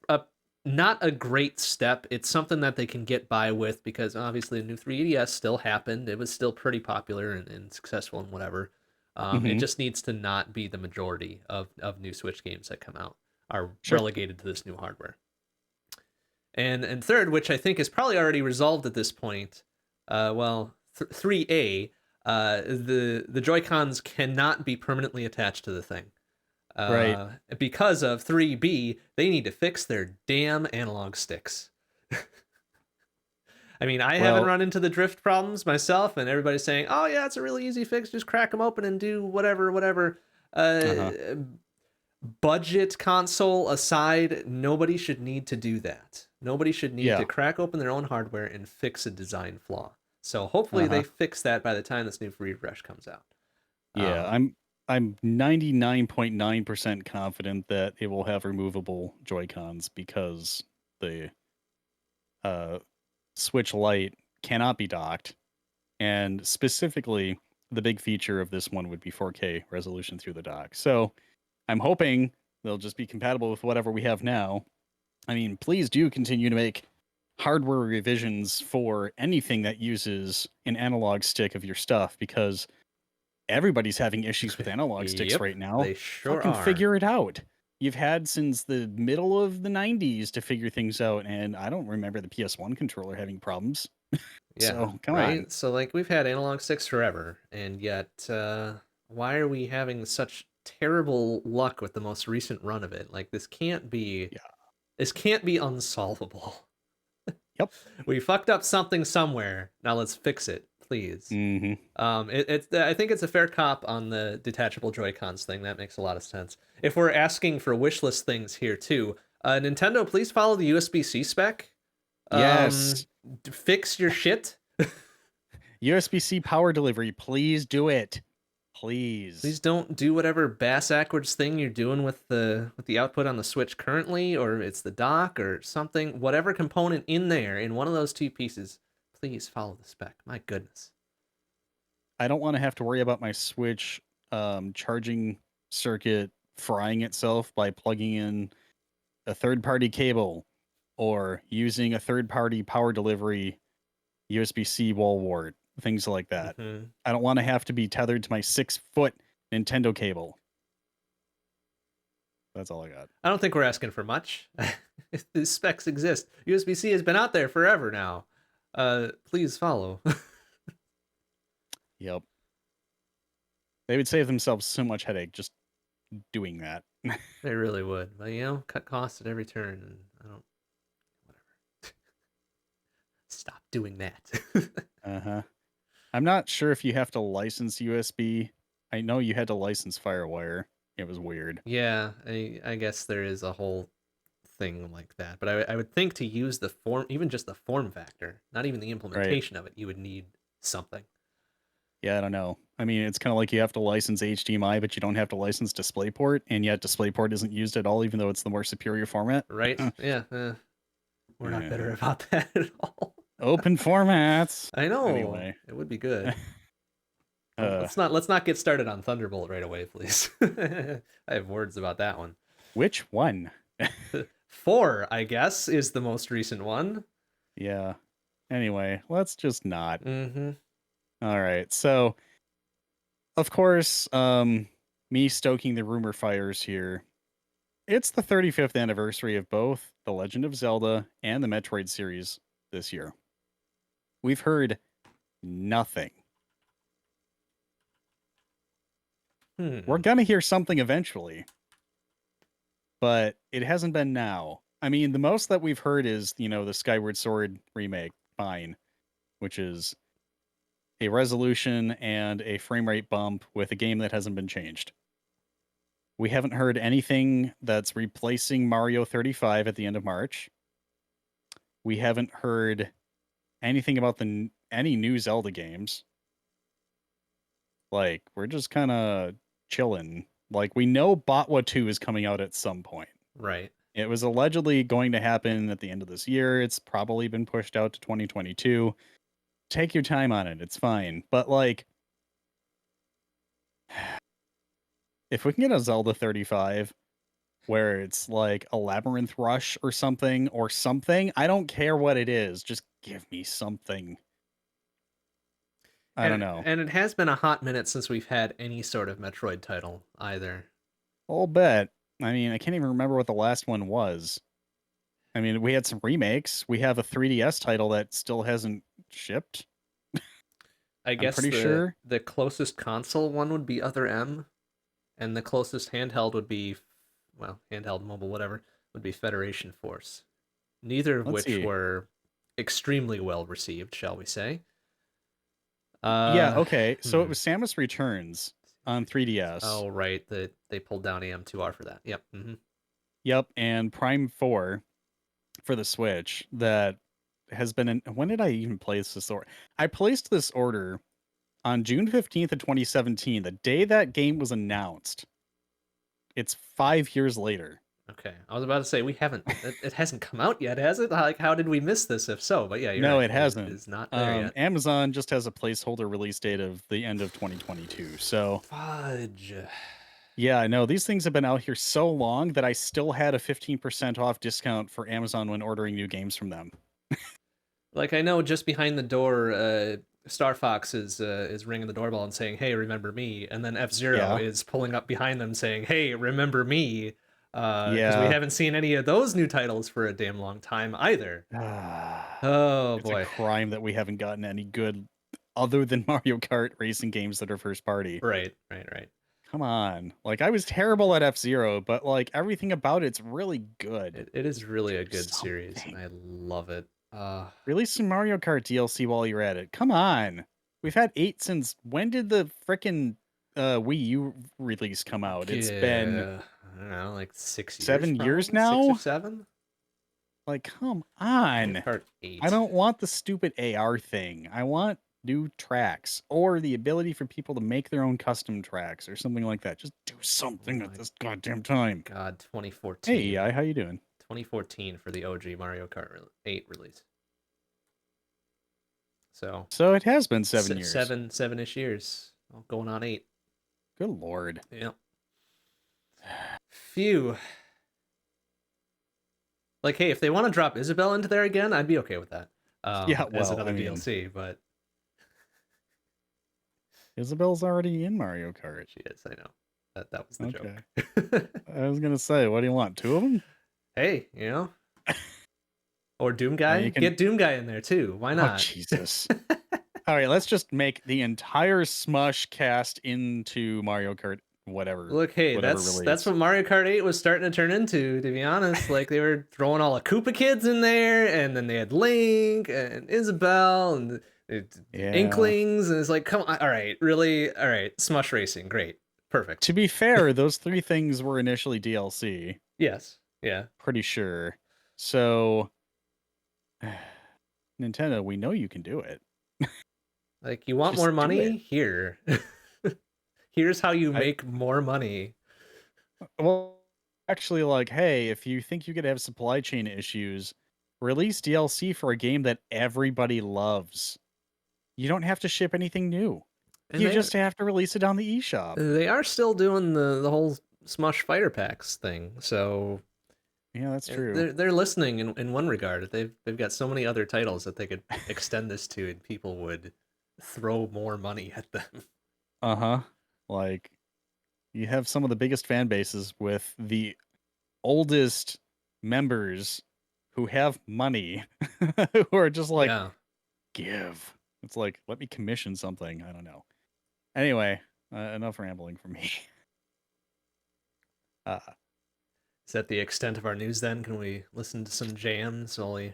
not a great step. It's something that they can get by with because obviously the new 3DS still happened. It was still pretty popular and successful and whatever. It Hmm. just needs to not be the majority of new Switch games that come out are Sure. relegated to this new hardware. And third, which I think is probably already resolved at this point, 3A, the Joy Cons cannot be permanently attached to the thing. Right. Because of 3B, they need to fix their damn analog sticks. I mean, I haven't Well, run into the drift problems myself, and everybody's saying, "Oh yeah, it's a really easy fix. Just crack them open and do whatever, whatever." uh-huh. Budget console aside, nobody should need to do that. Nobody should need to Yeah. crack open their own hardware and fix a design flaw. So hopefully they Uh-huh. fix that by the time this new refresh comes out. Yeah. Um, I'm 99.9% confident that it will have removable Joy-Cons because the uh Switch Lite cannot be docked. And specifically, the big feature of this one would be 4K resolution through the dock. So I'm hoping they'll just be compatible with whatever we have now. I mean, please do continue to make hardware revisions for anything that uses an analog stick of your stuff because everybody's having issues with analog sticks yep, right now. they sure Fucking are. figure it out. You've had since the middle of the 90s to figure things out, and I don't remember the PS1 controller having problems. Yeah, So come on. right? So like we've had analog sticks forever, and yet why are we having such terrible luck with the most recent run of it? Like Yeah. this can't be unsolvable. Yep. We fucked up something somewhere. Now let's fix it, please. Hmm. I think it's a fair cop on the detachable Joy Cons thing. That makes a lot of sense. If we're asking for wish list things here too, Nintendo, please follow the USB-C spec. Yes. Fix your shit. USB-C power delivery. Please do it. Please Please. don't do whatever bass backwards thing you're doing with the output on the Switch currently, or it's the dock or something. Whatever component in there in one of those two pieces, please follow the spec. My goodness. I don't want to have to worry about my Switch charging circuit frying itself by plugging in a third-party cable or using a third-party power delivery USB-C wall wart, things like that. Hmm. I don't want to have to be tethered to my 6-foot Nintendo cable. That's all I got. I don't think we're asking for much. The specs exist. USB-C has been out there forever now. Please follow. Yep. They would save themselves so much headache just doing that. They really would. But cut costs at every turn, and I don't. Whatever. Stop doing that. Uh-huh. I'm not sure if you have to license USB. I know you had to license FireWire. It was weird. Yeah, I guess there is a whole thing like that. But I would think to use the form, even just the form factor, not even the Right. implementation of it, you would need something. Yeah, I don't know. I mean, it's kind of like you have to license HDMI, but you don't have to license DisplayPort, and yet DisplayPort isn't used at all, even though it's the more superior format. Right? Yeah, we're not better about that at all. Open formats. I know. Anyway. It would be good. uh, Let's not get started on Thunderbolt right away, please. I have words about that one. which one? 4, I guess, is the most recent one. Yeah. Anyway, let's just not. Mm-hmm. All right. So, of course, me stoking the rumor fires here. It's the 35th anniversary of both The Legend of Zelda and the Metroid series this year. We've heard nothing. We're going to hear something eventually, but it hasn't been now. I mean, the most that we've heard is, the Skyward Sword remake, fine, which is a resolution and a frame rate bump with a game that hasn't been changed. We haven't heard anything that's replacing Mario 35 at the end of March. We haven't heard anything about any new Zelda games. Like, we're just kind of chilling. Like, we know Botwa 2 is coming out at some point. Right. It was allegedly going to happen at the end of this year. It's probably been pushed out to 2022. Take your time on it. It's fine. But, like, if we can get a Zelda 35 where it's like a Labyrinth Rush or something, I don't care what it is. Just give me something. I don't know. And it has been a hot minute since we've had any sort of Metroid title either. I'll bet. I mean, I can't even remember what the last one was. I mean, we had some remakes. We have a 3DS title that still hasn't shipped. I guess I'm pretty sure the closest console one would be Other M, and the closest handheld would be, well, handheld, mobile, whatever, would be Federation Force. Neither of which were extremely well received, shall we say. Yeah, okay. So it was Samus Returns on 3DS. Oh, right. They pulled down AM2R for that. Yep. Mm-hmm. Yep, and Prime 4 for the Switch that has been in... When did I even place this order? I placed this order on June 15th of 2017, the day that game was announced. It's 5 years later. Okay, I was about to say it hasn't come out yet, has it? Like, how did we miss this? If so, but yeah, you're no, right. it hasn't. It's not there yet. Amazon just has a placeholder release date of the end of 2022. So fudge. Yeah, I know these things have been out here so long that I still had a 15% off discount for Amazon when ordering new games from them. Like, I know just behind the door, Star Fox is ringing the doorbell and saying, "Hey, remember me?" And then F-Zero is pulling up behind them saying, "Hey, remember me?" Because we haven't seen any of those new titles for a damn long time either. Oh boy, it's a crime that we haven't gotten any good other than Mario Kart racing games that are first party. Right. Come on, like I was terrible at F-Zero, but like everything about it's really good. It is really a good series. I love it. Release some Mario Kart DLC while you're at it. Come on, we've had 8 since when did the frickin' Wii U release come out? It's been I don't know, like 6 years. 7 years now. 6 or 7. Like, come on. Kart 8. I don't want the stupid AR thing. I want new tracks or the ability for people to make their own custom tracks or something like that. Just do something at this goddamn time. God, 2014. Hey, EI, how you doing? 2014 for the OG Mario Kart 8 release. So it has been 7 years. 7-ish years. Going on 8. Good lord. Yep. Phew. Like, hey, if they want to drop Isabelle into there again, I'd be okay with that. As another DLC, but Isabelle's already in Mario Kart. She is, I know. That was the joke. I was gonna say, what do you want? 2 of them? Hey, you know. Or Doom Guy. Get Doom Guy in there too. Why not? Oh, Jesus. All right, let's just make the entire Smush cast into Mario Kart whatever. Look, hey, that's what Mario Kart 8 was starting to turn into, to be honest. Like, they were throwing all the Koopa kids in there, and then they had Link and Isabelle and Inklings, and it's like, come on, all right, really? All right, Smush Racing, great. Perfect. To be fair, those 3 things were initially DLC. Yes. Yeah. Pretty sure. So, Nintendo, we know you can do it. Like, you want more money? Here. Here's how you make more money. Well, actually, like, hey, if you think you could have supply chain issues, release DLC for a game that everybody loves. You don't have to ship anything new. And you just have to release it on the eShop. They are still doing the whole Smush Fighter Packs thing, so yeah, that's true. They're listening in one regard. They've got so many other titles that they could extend this to, and people would throw more money at them. Like, you have some of the biggest fan bases with the oldest members who have money, who are just like, give. It's like, let me commission something. I don't know. Anyway, enough rambling from me. Is that the extent of our news then? Can we listen to some jams while we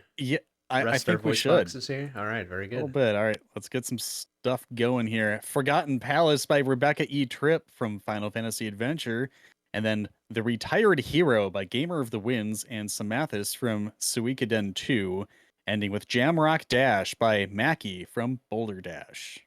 I think we should. Here? All right, very good. A little bit. All right, let's get some stuff going here. Forgotten Palace by Rebecca E. Tripp from Final Fantasy Adventure And then The Retired Hero by Gamer of the Winds and Samathis from Suikoden 2, ending with Jamrock Dash by Mackie from Boulder Dash.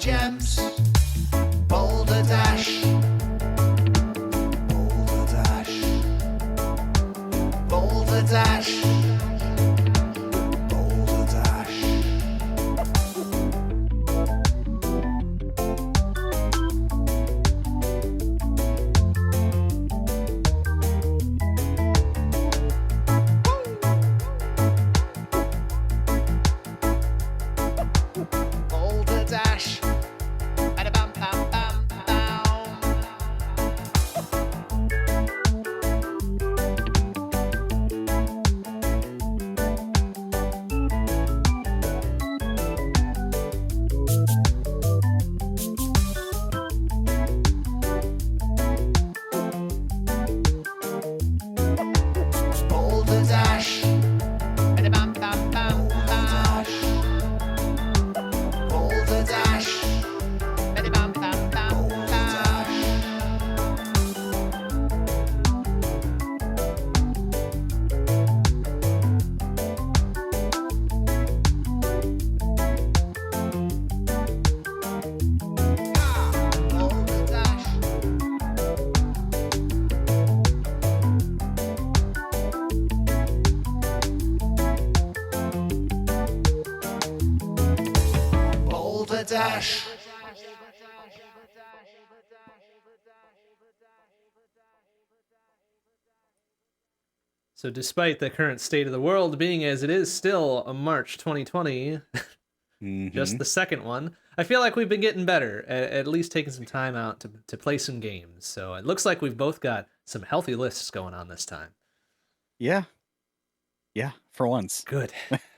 gems. Boulder Dash. Boulder Dash. Boulder Dash. Boulder Dash. Boulder Dash. Ba-da-bum, bum, bum, bow. Boulder Dash. Ba-da-bum, bum, bum, bow. Boulder Dash. Ba-da-bum, bum, bum, bow. Boulder Dash. Boulder Dash. So despite the current state of the world being as it is still a March 2020, just the second one, I feel like we've been getting better, at least taking some time out to play some games. So it looks like we've both got some healthy lists going on this time. Yeah. Yeah, for once. Good.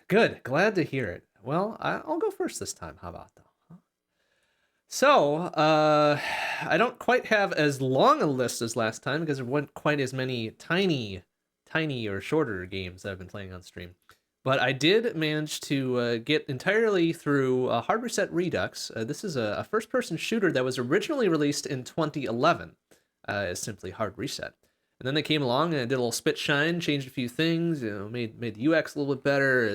Good. Glad to hear it. Well, I'll go first this time. How about that? So, I don't quite have as long a list as last time because there weren't quite as many tiny or shorter games that I've been playing on stream. But I did manage to get entirely through Hard Reset Redux. This is a first-person shooter that was originally released in 2011 as simply Hard Reset. And then they came along and did a little spit shine, changed a few things, made the UX a little bit better,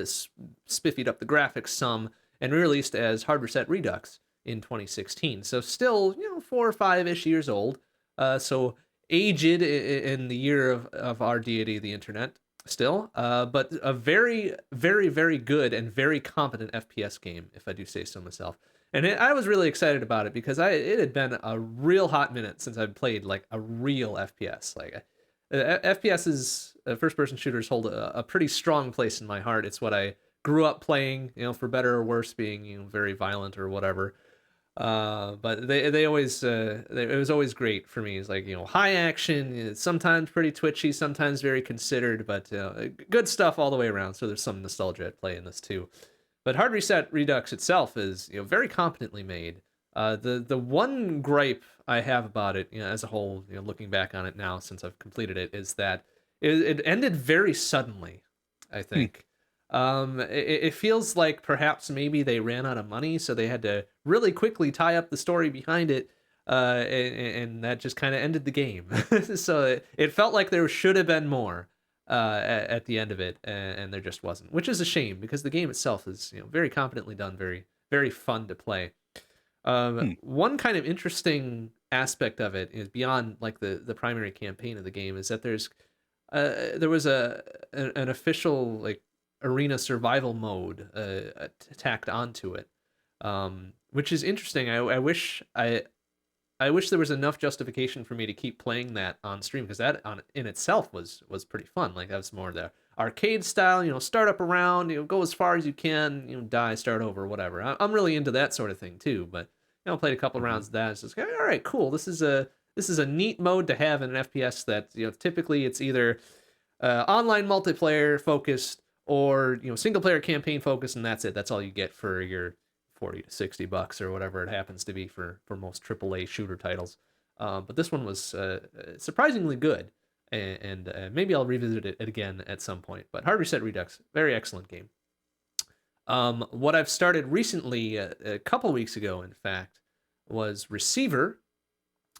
spiffied up the graphics some, and re-released as Hard Reset Redux in 2016. So still, 4 or 5-ish years old. So aged in the year of our deity, the internet, still. But a very, very, very good and very competent FPS game, if I do say so myself. And I was really excited about it because it had been a real hot minute since I'd played like a real FPS. Like FPS's first-person shooters hold a pretty strong place in my heart. It's what I grew up playing, for better or worse, being very violent or whatever. But they always it was always great for me. It's like high action, sometimes pretty twitchy, sometimes very considered, but good stuff all the way around. So there's some nostalgia at play in this too. But Hard Reset Redux itself is very competently made. The one gripe I have about it, as a whole, looking back on it now since I've completed it, is that it ended very suddenly. I think. It feels like perhaps maybe they ran out of money, so they had to really quickly tie up the story behind it, and that just kind of ended the game. So it felt like there should have been more at the end of it, and there just wasn't, which is a shame because the game itself is very competently done, very very fun to play. One kind of interesting aspect of it is beyond like the primary campaign of the game is that there was an official like arena survival mode tacked onto it, which is interesting. I wish there was enough justification for me to keep playing that on stream, because that in itself was pretty fun. Like that was more the arcade style, start up around, go as far as you can, die, start over, whatever. I'm really into that sort of thing too. But played a couple rounds of that. It's just all right, cool. This is a neat mode to have in an FPS that typically it's either online multiplayer focused or single player campaign focused, and that's it. That's all you get for your $40 to $60 or whatever it happens to be for most AAA shooter titles. But this one was surprisingly good, and maybe I'll revisit it again at some point. But Hard Reset Redux, very excellent game. What I've started recently, a couple weeks ago, in fact, was Receiver.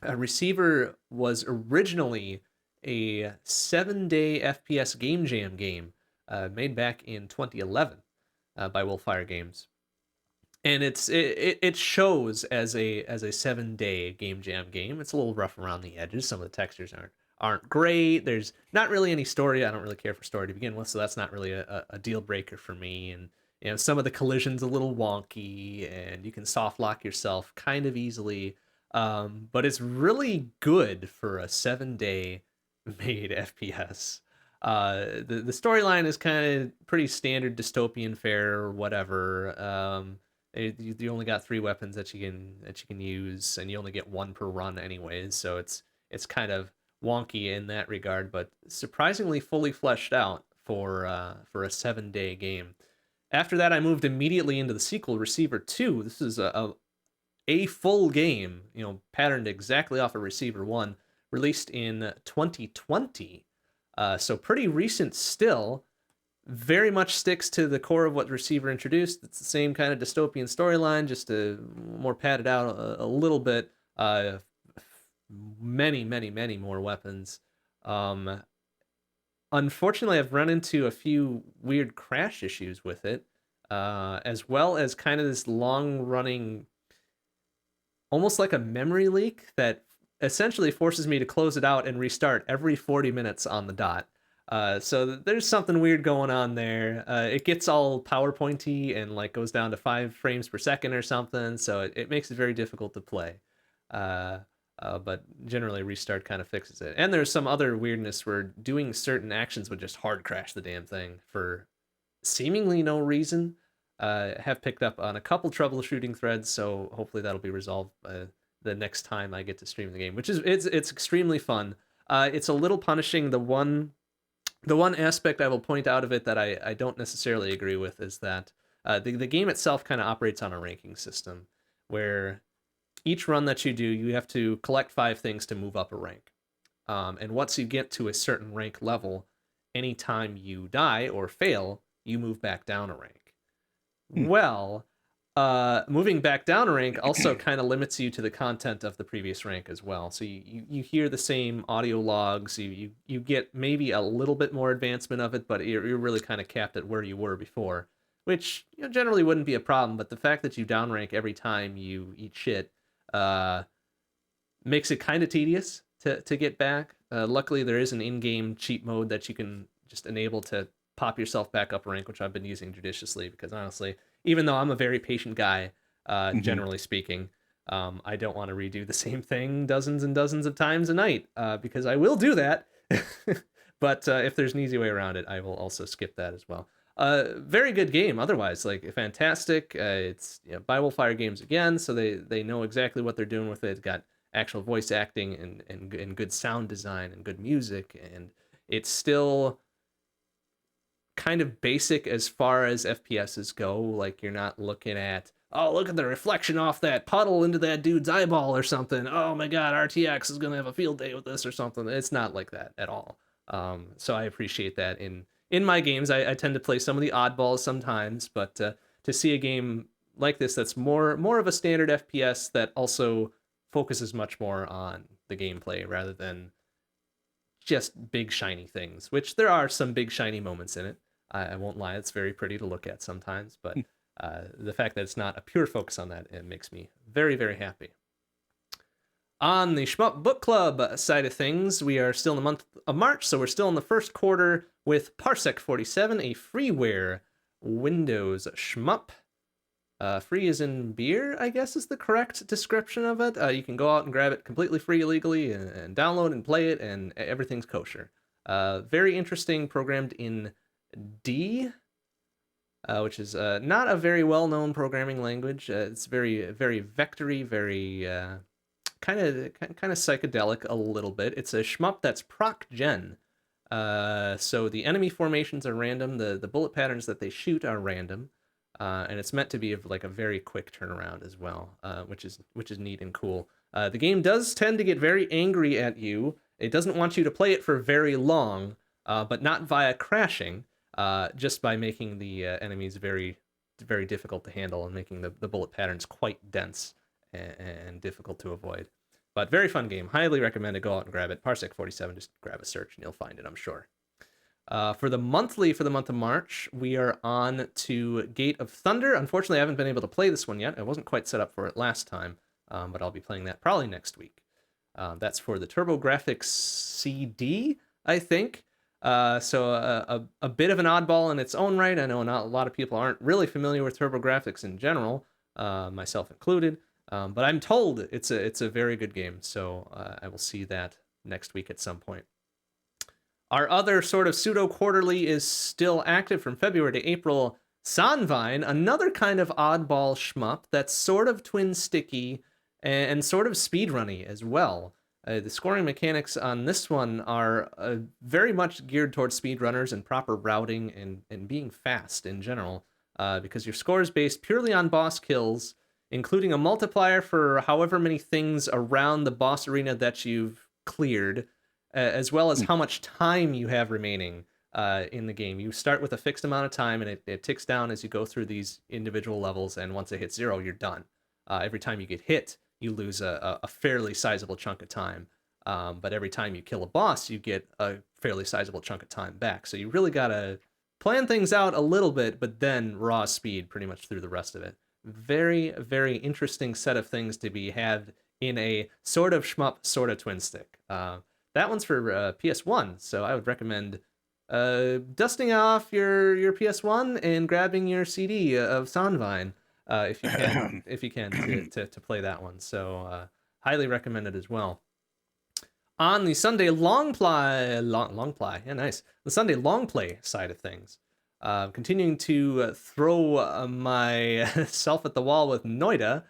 Receiver was originally a 7-day FPS game jam game made back in 2011 by Wolfire Games. and it shows as a 7-day game jam game. It's a little rough around the edges. Some of the textures aren't great. There's not really any story. I don't really care for story to begin with, so that's not really a deal breaker for me. And some of the collisions a little wonky, and you can soft lock yourself kind of easily. But it's really good for a 7-day made FPS. The storyline is kind of pretty standard dystopian fare or whatever. You only got 3 weapons that you can use, and you only get 1 per run anyways. So it's kind of wonky in that regard, but surprisingly fully fleshed out for a 7-day game. After that, I moved immediately into the sequel, Receiver 2. This is a full game, patterned exactly off of Receiver 1, released in 2020. So pretty recent still. Very much sticks to the core of what Receiver introduced. It's the same kind of dystopian storyline, just more padded out a little bit. Many more weapons. Unfortunately, I've run into a few weird crash issues with it, as well as kind of this long-running, almost like a memory leak that essentially forces me to close it out and restart every 40 minutes on the dot. So there's something weird going on there. It gets all PowerPointy and like goes down to 5 frames per second or something, so it makes it very difficult to play. But generally restart kind of fixes it. And there's some other weirdness where doing certain actions would just hard crash the damn thing for seemingly no reason. Have picked up on a couple troubleshooting threads, so hopefully that'll be resolved the next time I get to stream the game, which is it's extremely fun. It's a little punishing. The one aspect I will point out of it that I don't necessarily agree with is that the game itself kind of operates on a ranking system where each run that you do, you have to collect 5 things to move up a rank. And once you get to a certain rank level, anytime you die or fail, you move back down a rank. Well, moving back down a rank also kind of limits you to the content of the previous rank as well. So you hear the same audio logs, you get maybe a little bit more advancement of it, but you're really kind of capped at where you were before, which generally wouldn't be a problem. But the fact that you downrank every time you eat shit makes it kind of tedious to get back. Luckily, there is an in-game cheat mode that you can just enable to pop yourself back up a rank, which I've been using judiciously because honestly, even though I'm a very patient guy, generally speaking, I don't want to redo the same thing dozens and dozens of times a night because I will do that. But if there's an easy way around it, I will also skip that as well. Very good game otherwise, like fantastic. It's Bible Fire Games again, so they know exactly what they're doing with it. It's got actual voice acting and good sound design and good music, and it's still kind of basic as far as FPSs go. Like you're not looking at, oh, look at the reflection off that puddle into that dude's eyeball or something. Oh my god, RTX is gonna have a field day with this or something. It's not like that at all. So I appreciate that in my games. I tend to play some of the oddballs sometimes, but to see a game like this that's more of a standard FPS that also focuses much more on the gameplay rather than just big shiny things, which there are some big shiny moments in it. I won't lie, it's very pretty to look at sometimes, but the fact that it's not a pure focus on that, it makes me very, very happy. On the Shmup Book Club side of things, we are still in the month of March, so we're still in the first quarter with Parsec 47, a freeware Windows shmup. Free as in beer, I guess is the correct description of it. You can go out and grab it completely free illegally and download and play it, and everything's kosher. Very interesting, programmed in D, which is not a very well-known programming language. It's very, very vectory, very kind of psychedelic a little bit. It's a shmup that's proc gen. So the enemy formations are random. The bullet patterns that they shoot are random. And it's meant to be like a very quick turnaround as well, which is neat and cool. The game does tend to get very angry at you. It doesn't want you to play it for very long, but not via crashing, just by making the enemies very, very difficult to handle and making the bullet patterns quite dense and difficult to avoid. But very fun game. Highly recommend it. Go out and grab it. Parsec 47, just grab a search and you'll find it, I'm sure. For the month of March, we are on to Gate of Thunder. Unfortunately, I haven't been able to play this one yet. I wasn't quite set up for it last time, but I'll be playing that probably next week. That's for the TurboGrafx CD, I think. So a bit of an oddball in its own right. I know not a lot of people aren't really familiar with TurboGrafx in general, myself included. But I'm told it's a very good game. So I will see that next week at some point. Our other sort of pseudo quarterly is still active from February to April. Sanvine, another kind of oddball shmup that's sort of twin sticky and sort of speedrunny as well. The scoring mechanics on this one are very much geared towards speedrunners and proper routing and being fast in general, because your score is based purely on boss kills, including a multiplier for however many things around the boss arena that you've cleared, as well as how much time you have remaining in the game. You start with a fixed amount of time, and it ticks down as you go through these individual levels, and once it hits 0, you're done. Every time you get hit, you lose a fairly sizable chunk of time. But every time you kill a boss, you get a fairly sizable chunk of time back. So you really gotta plan things out a little bit, but then raw speed pretty much through the rest of it. Very, very interesting set of things to be had in a sort of shmup, sort of twin stick. That one's for PS1, so I would recommend dusting off your PS1 and grabbing your CD of Sanvine if you can to play that one. So highly recommend it as well. On the Sunday long play, yeah, nice. The Sunday long play side of things, continuing to throw myself at the wall with Noida.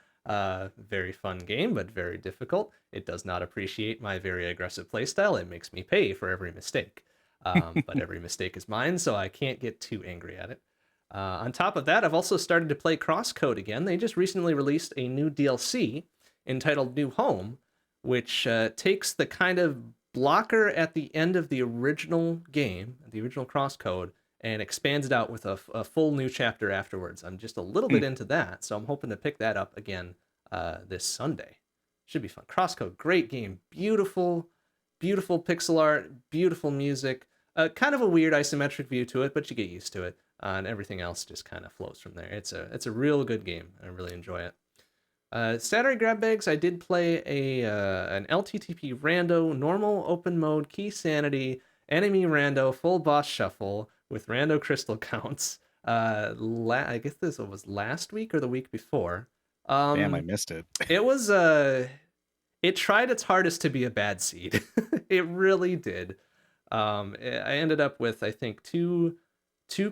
Very fun game, but very difficult. It does not appreciate my very aggressive playstyle. It makes me pay for every mistake. But every mistake is mine, so I can't get too angry at it. On top of that, I've also started to play Crosscode again. They just recently released a new DLC entitled New Home, which takes the kind of blocker at the end of the original game, the original Crosscode, and expands it out with a full new chapter afterwards. I'm just a little bit into that, so I'm hoping to pick that up again this Sunday. Should be fun. Crosscode, great game. Beautiful, beautiful pixel art, beautiful music. Kind of a weird isometric view to it, but you get used to it. And everything else just kind of flows from there. It's a real good game. I really enjoy it. Saturday grab bags, I did play an LTTP rando, normal open mode, key sanity, enemy rando, full boss shuffle with rando crystal counts. I guess this was last week or the week before. Damn, I missed it. It was it tried its hardest to be a bad seed. It really did. I ended up with, I think, two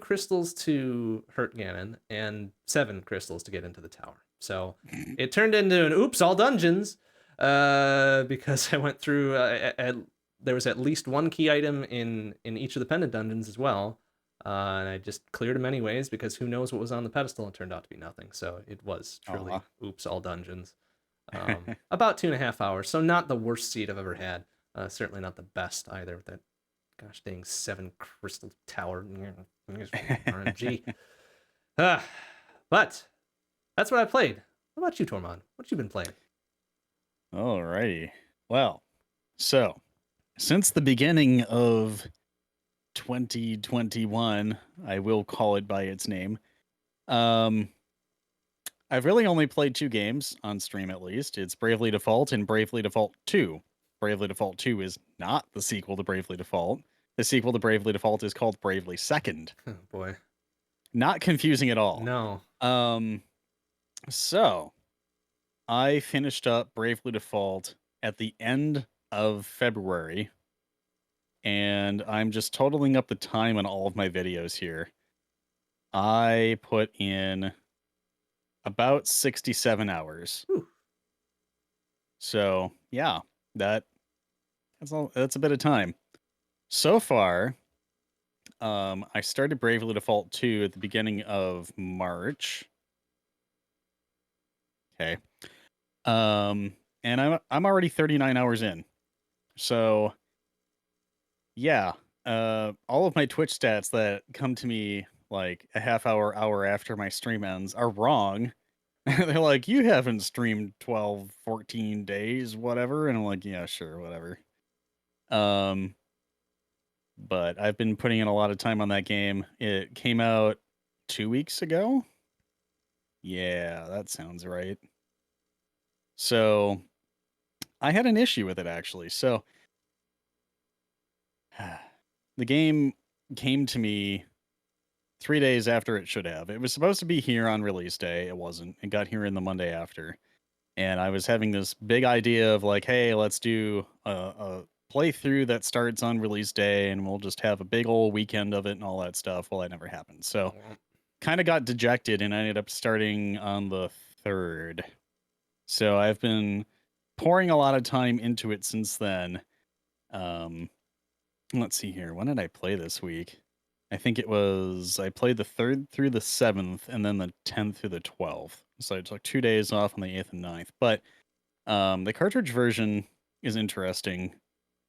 crystals to hurt Ganon and 7 crystals to get into the tower. So it turned into an oops, all dungeons, because I went through, there was at least one key item in each of the pendant dungeons as well. And I just cleared them anyways, because who knows what was on the pedestal. It turned out to be nothing. So it was truly oops, all dungeons. About 2.5 hours. So not the worst seed I've ever had. Certainly not the best either, with that gosh dang 7 crystal tower. RNG. But that's what I played. What about you, Tormod? What you been playing? Alrighty. Well, so since the beginning of 2021, I will call it by its name. I've really only played 2 games on stream, at least. It's Bravely Default and Bravely Default 2. Bravely Default 2 is not the sequel to Bravely Default. The sequel to Bravely Default is called Bravely Second. Oh boy. Not confusing at all. No. So I finished up Bravely Default at the end of February, and I'm just totaling up the time on all of my videos here. I put in about 67 hours. Whew. So yeah, that's a bit of time. So far, I started Bravely Default 2 at the beginning of March. Okay. And I'm already 39 hours in. So yeah, all of my Twitch stats that come to me like a half hour after my stream ends are wrong. They're like, you haven't streamed 12, 14 days, whatever. And I'm like, yeah, sure, whatever. but I've been putting in a lot of time on that game. It came out 2 weeks ago. Yeah, that sounds right. So I had an issue with it actually. So the game came to me 3 days after it should have. It was supposed to be here on release day. It wasn't. It got here in the Monday after. And I was having this big idea of like, hey, let's do a playthrough that starts on release day and we'll just have a big old weekend of it and all that stuff. Well, that never happened. So kind of got dejected and I ended up starting on the 3rd. So I've been pouring a lot of time into it since then. Let's see here. When did I play this week? I think I played the 3rd through the 7th and then the 10th through the 12th. So I took 2 days off on the 8th and 9th. But the cartridge version is interesting.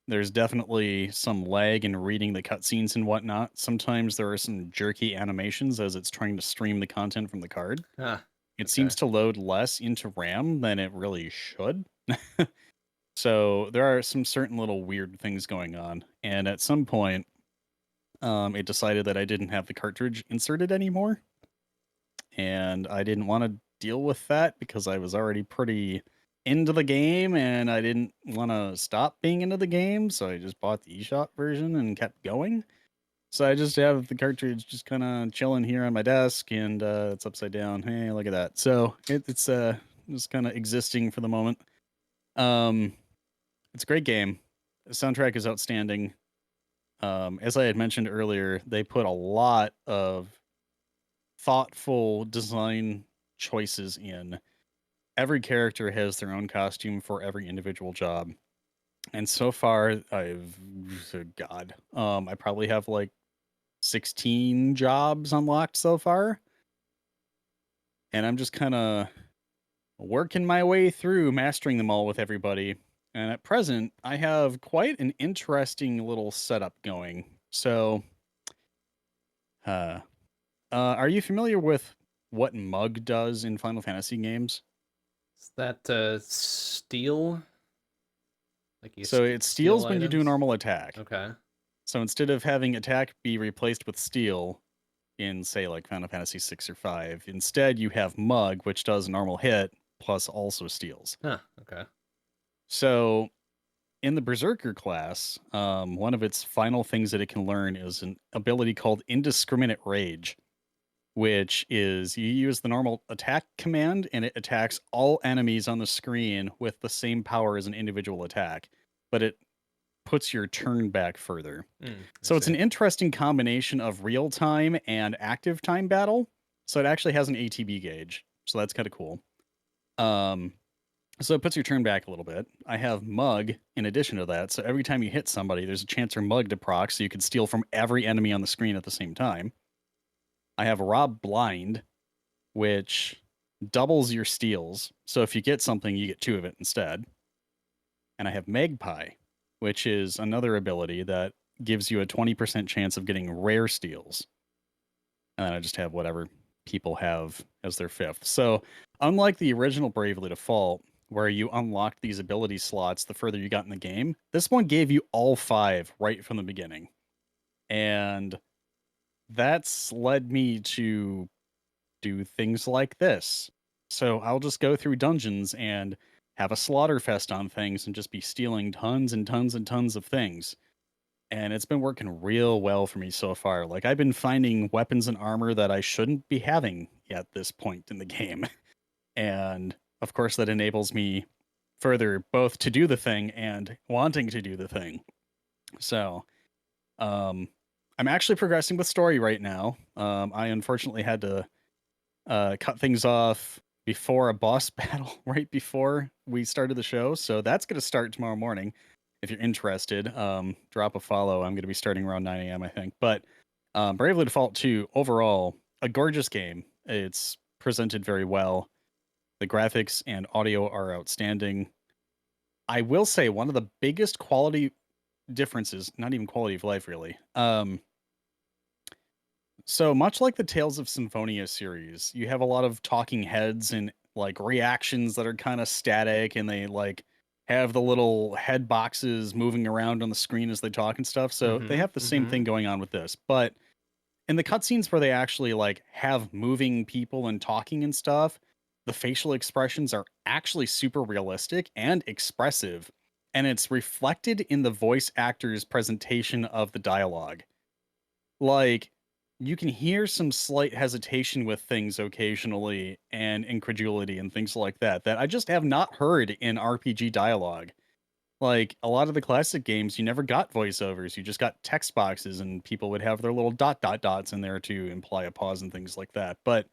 There's definitely some lag in reading the cutscenes and whatnot. Sometimes there are some jerky animations as it's trying to stream the content from the card. Ah, It okay. seems to load less into RAM than it really should. So there are some certain little weird things going on. And at some point, it decided that I didn't have the cartridge inserted anymore. And I didn't want to deal with that because I was already pretty into the game and I didn't want to stop being into the game. So I just bought the eShop version and kept going. So I just have the cartridge just kind of chilling here on my desk and it's upside down. Hey, look at that. So it's just kind of existing for the moment. It's a great game. The soundtrack is outstanding. As I had mentioned earlier, they put a lot of thoughtful design choices in. Every character has their own costume for every individual job. And so far, I probably have like 16 jobs unlocked so far. And I'm just kind of working my way through mastering them all with everybody. And at present, I have quite an interesting little setup going. So, are you familiar with what Mug does in Final Fantasy games? Is that steel? Like you So it steal steals when you do a items? normal attack. Okay. So instead of having attack be replaced with steal in, say, like Final Fantasy 6 or 5, instead you have Mug, which does a normal hit plus also steals. Huh. Okay. So in the Berserker class, one of its final things that it can learn is an ability called Indiscriminate Rage, which is you use the normal attack command and it attacks all enemies on the screen with the same power as an individual attack, but it puts your turn back further. So it's an interesting combination of real time and active time battle. So it actually has an ATB gauge. So that's kind of cool. So it puts your turn back a little bit. I have Mug in addition to that. So every time you hit somebody, there's a chance for Mug to proc, so you can steal from every enemy on the screen at the same time. I have Rob Blind, which doubles your steals. So if you get something, you get 2 of it instead. And I have Magpie, which is another ability that gives you a 20% chance of getting rare steals. And then I just have whatever people have as their 5th. So unlike the original Bravely Default, where you unlocked these ability slots the further you got in the game, this one gave you all 5 right from the beginning. And that's led me to do things like this. So I'll just go through dungeons and have a slaughter fest on things and just be stealing tons and tons and tons of things. And it's been working real well for me so far. Like I've been finding weapons and armor that I shouldn't be having at this point in the game. And of course that enables me further both to do the thing and wanting to do the thing. So, I'm actually progressing with story right now. I unfortunately had to cut things off before a boss battle right before we started the show. So that's going to start tomorrow morning. If you're interested, drop a follow. I'm going to be starting around 9 a.m., I think. But Bravely Default 2, overall, a gorgeous game. It's presented very well. The graphics and audio are outstanding. I will say one of the biggest quality differences, not even quality of life really, so much like the Tales of Symphonia series, you have a lot of talking heads and like reactions that are kind of static and they like have the little head boxes moving around on the screen as they talk and stuff. So they have the same thing going on with this. But in the cutscenes where they actually like have moving people and talking and stuff, the facial expressions are actually super realistic and expressive, and it's reflected in the voice actor's presentation of the dialogue. Like, you can hear some slight hesitation with things occasionally and incredulity and things like that that I just have not heard in RPG dialogue. Like a lot of the classic games, you never got voiceovers. You just got text boxes and people would have their little dots in there to imply a pause and things like that. But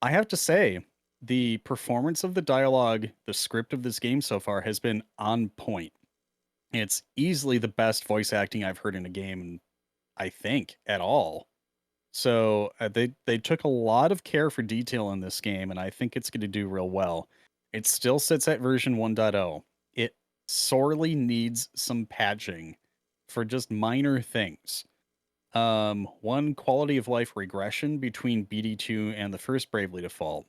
I have to say, the performance of the dialogue, the script of this game so far has been on point. It's easily the best voice acting I've heard in a game, I think, at all. So they took a lot of care for detail in this game, and I think it's going to do real well. It still sits at version 1.0. It sorely needs some patching for just minor things. One quality of life regression between BD2 and the first Bravely Default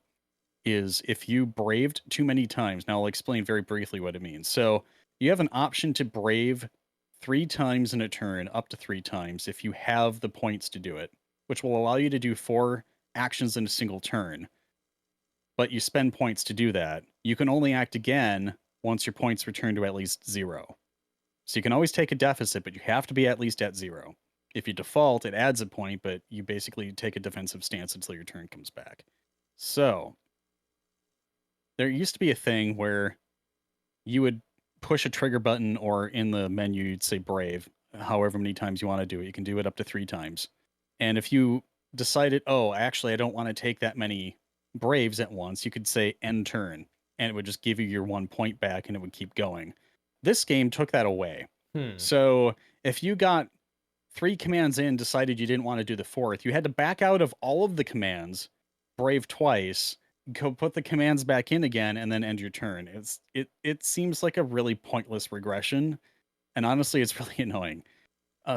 is if you braved too many times. Now I'll explain very briefly what it means. So you have an option to brave 3 times in a turn, up to 3 times, if you have the points to do it, which will allow you to do 4 actions in a single turn. But you spend points to do that. You can only act again once your points return to at least 0. So you can always take a deficit, but you have to be at least at 0. If you default, it adds a point, but you basically take a defensive stance until your turn comes back. So there used to be a thing where you would push a trigger button, or in the menu you'd say brave, however many times you want to do it. You can do it up to 3 times. And if you decided, oh, actually I don't want to take that many braves at once, you could say end turn, and it would just give you your 1 point back and it would keep going. This game took that away. So if you got 3 commands in, decided you didn't want to do the 4th, you had to back out of all of the commands, brave twice, go put the commands back in again, and then end your turn. It seems like a really pointless regression, and honestly, it's really annoying.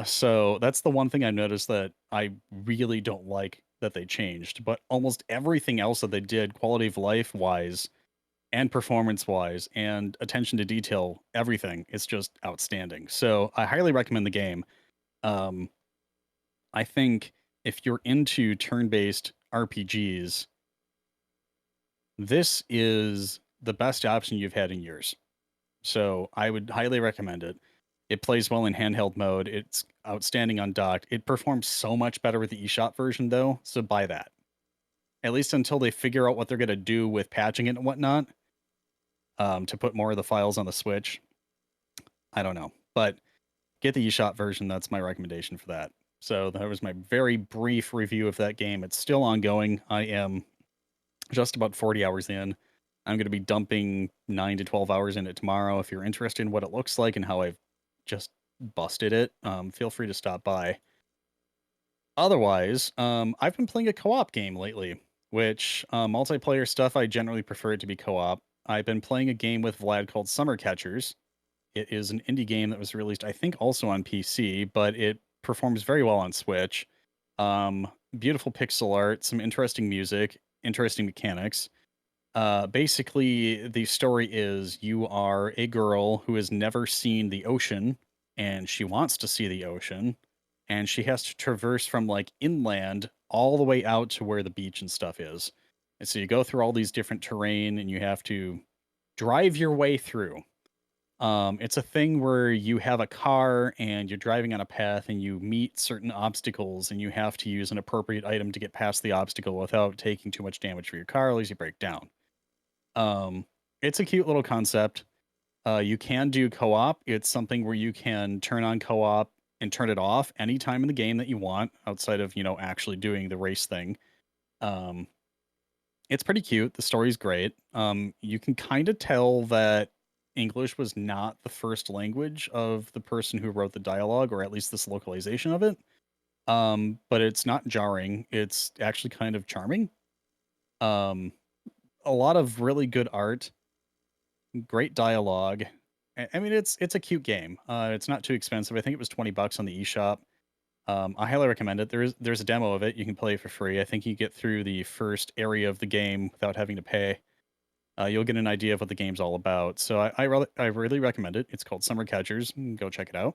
So that's the one thing I noticed that I really don't like that they changed. But almost everything else that they did, quality of life wise, and performance wise, and attention to detail, everything, it's just outstanding. So I highly recommend the game. Um, I think if you're into turn-based RPGs, this is the best option you've had in years. So I would highly recommend it. It plays well in handheld mode. It's outstanding on dock. It performs so much better with the eShop version, though, so buy that. At least until they figure out what they're going to do with patching it and whatnot, to put more of the files on the Switch. I don't know. But get the eShop version. That's my recommendation for that. So that was my very brief review of that game. It's still ongoing. I am just about 40 hours in. I'm going to be dumping 9 to 12 hours in it tomorrow. If you're interested in what it looks like and how I've just busted it, feel free to stop by. Otherwise, I've been playing a co-op game lately, which multiplayer stuff I generally prefer it to be co-op. I've been playing a game with Vlad called Summer Catchers. It is an indie game that was released, I think, also on PC, but it performs very well on Switch. Beautiful pixel art, some interesting music, interesting mechanics. Basically, the story is you are a girl who has never seen the ocean, and she wants to see the ocean, and she has to traverse from like inland all the way out to where the beach and stuff is. And so you go through all these different terrain, and you have to drive your way through. It's a thing where you have a car and you're driving on a path and you meet certain obstacles and you have to use an appropriate item to get past the obstacle without taking too much damage for your car, or else you break down. It's a cute little concept. You can do co-op. It's something where you can turn on co-op and turn it off anytime in the game that you want, outside of, actually doing the race thing. Um, it's pretty cute. The story's great. You can kind of tell that English was not the first language of the person who wrote the dialogue, or at least this localization of it. But it's not jarring. It's actually kind of charming. Um, a lot of really good art, great dialogue. I mean, it's a cute game. It's not too expensive. I think it was $20 on the eShop. I highly recommend it. There's a demo of it. You can play it for free. I think you get through the first area of the game without having to pay. You'll get an idea of what the game's all about. So I really recommend it. It's called Summer Catchers. Go check it out.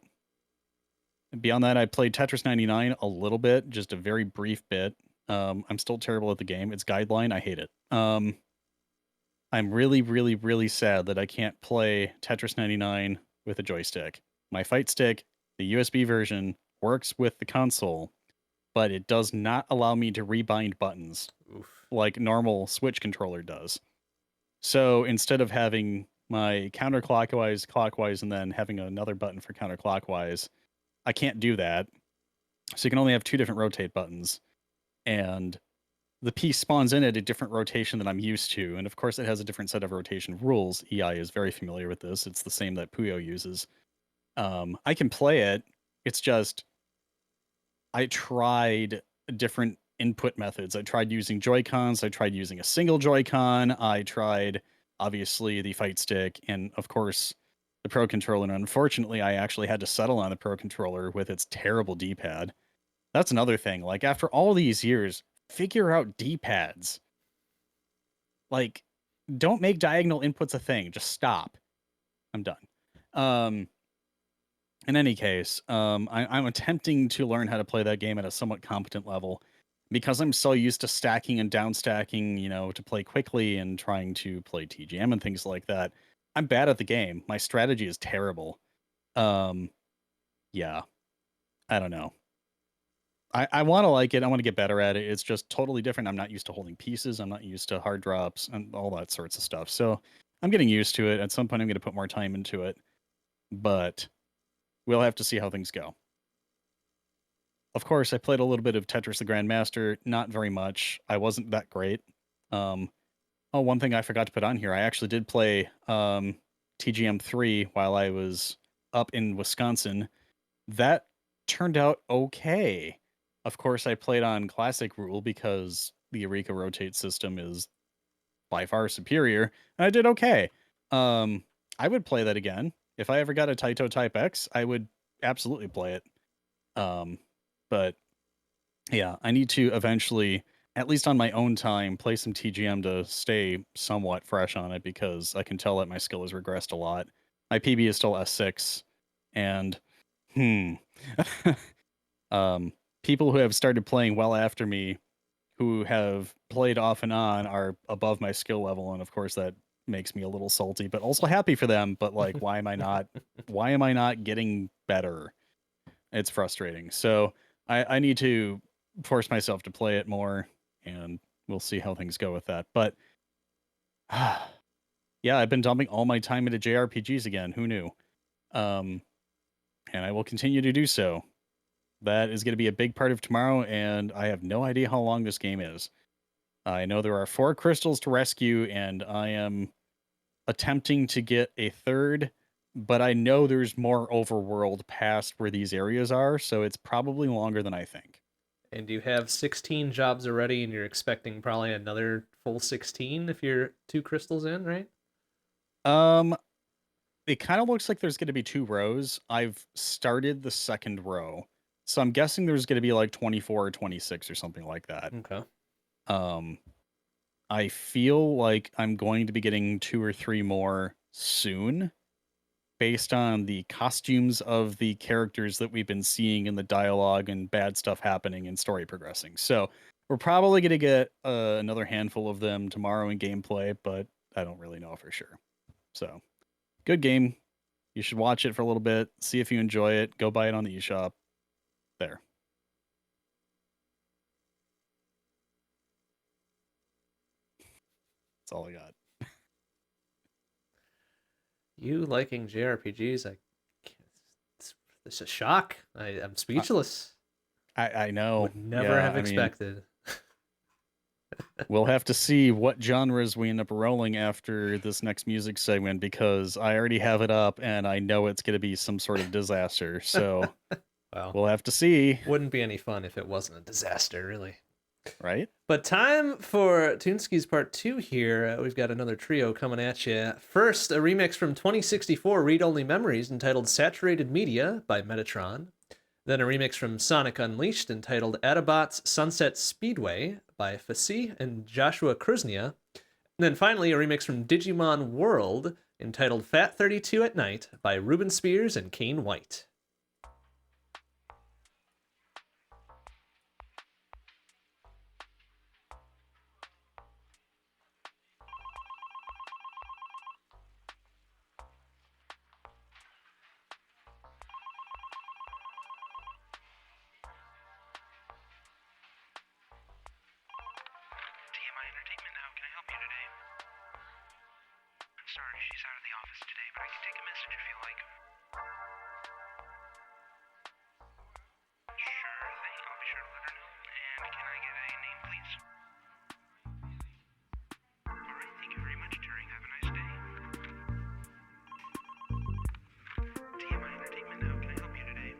And beyond that, I played Tetris 99 a little bit, just a very brief bit. I'm still terrible at the game. It's guideline. I hate it. I'm really, really, really sad that I can't play Tetris 99 with a joystick. My fight stick, the USB version, works with the console, but it does not allow me to rebind buttons Oof. like normal Switch controller does. So instead of having my counterclockwise, clockwise, and then having another button for counterclockwise, I can't do that. So you can only have two different rotate buttons. And the piece spawns in at a different rotation than I'm used to. And of course, it has a different set of rotation rules. EI is very familiar with this. It's the same that Puyo uses. I can play it. It's just, I tried different input methods. I tried using Joy-Cons. I tried using a single Joy-Con. I tried, obviously, the fight stick. And of course, the Pro Controller. And unfortunately, I actually had to settle on the Pro Controller with its terrible D-pad. That's another thing. Like, after all these years, figure out D-pads. Like, don't make diagonal inputs a thing. Just stop. I'm done. In any case, I'm attempting to learn how to play that game at a somewhat competent level because I'm so used to stacking and downstacking, to play quickly and trying to play TGM and things like that. I'm bad at the game. My strategy is terrible. Yeah, I don't know. I want to like it. I want to get better at it. It's just totally different. I'm not used to holding pieces. I'm not used to hard drops and all that sorts of stuff. So I'm getting used to it. At some point, I'm going to put more time into it. But we'll have to see how things go. Of course, I played a little bit of Tetris the Grandmaster. Not very much. I wasn't that great. One thing I forgot to put on here. I actually did play TGM 3 while I was up in Wisconsin. That turned out okay. Of course, I played on classic rule because the Eureka rotate system is by far superior, and I did okay. I would play that again. If I ever got a Taito Type X, I would absolutely play it. But yeah, I need to eventually, at least on my own time, play some TGM to stay somewhat fresh on it because I can tell that my skill has regressed a lot. My PB is still S6, and people who have started playing well after me, who have played off and on, are above my skill level, and of course that makes me a little salty, but also happy for them. But like, why am I not getting better? It's frustrating. So I need to force myself to play it more, and we'll see how things go with that. But yeah, I've been dumping all my time into JRPGs again. Who knew? And I will continue to do so. That is going to be a big part of tomorrow, and I have no idea how long this game is. I know there are 4 crystals to rescue, and I am attempting to get a third, but I know there's more overworld past where these areas are, so it's probably longer than I think. And you have 16 jobs already, and you're expecting probably another full 16 if you're 2 crystals in, right? It kind of looks like there's going to be 2 rows. I've started the second row, so I'm guessing there's going to be like 24 or 26 or something like that. Okay. I feel like I'm going to be getting 2 or 3 more soon based on the costumes of the characters that we've been seeing in the dialogue and bad stuff happening and story progressing. So we're probably going to get another handful of them tomorrow in gameplay, but I don't really know for sure. So good game. You should watch it for a little bit, see if you enjoy it, go buy it on the eShop. There. That's all I got. You liking JRPGs, it's a shock. I'm speechless. I know. Would never have expected. We'll have to see what genres we end up rolling after this next music segment because I already have it up and I know it's going to be some sort of disaster. So Well, we'll have to see. Wouldn't be any fun if it wasn't a disaster, really. Right? But time for Toonskis Part 2 here. We've got another trio coming at you. First, a remix from 2064 Read Only Memories entitled Saturated Media by Metatron. Then a remix from Sonic Unleashed entitled Autobots Sunset Speedway by Fasi and Joshua Krusnia. then finally, a remix from Digimon World entitled Fat 32 at Night by Ruben Spears and Kane White. Entertainment, how can I help you today? I'm sorry, she's out of the office today, but I can take a message if you like. Sure thing, I'll be sure to let her know. And can I get a name, please? Alright, thank you very much, Terry. Have a nice day. TMI Entertainment, how can I help you today?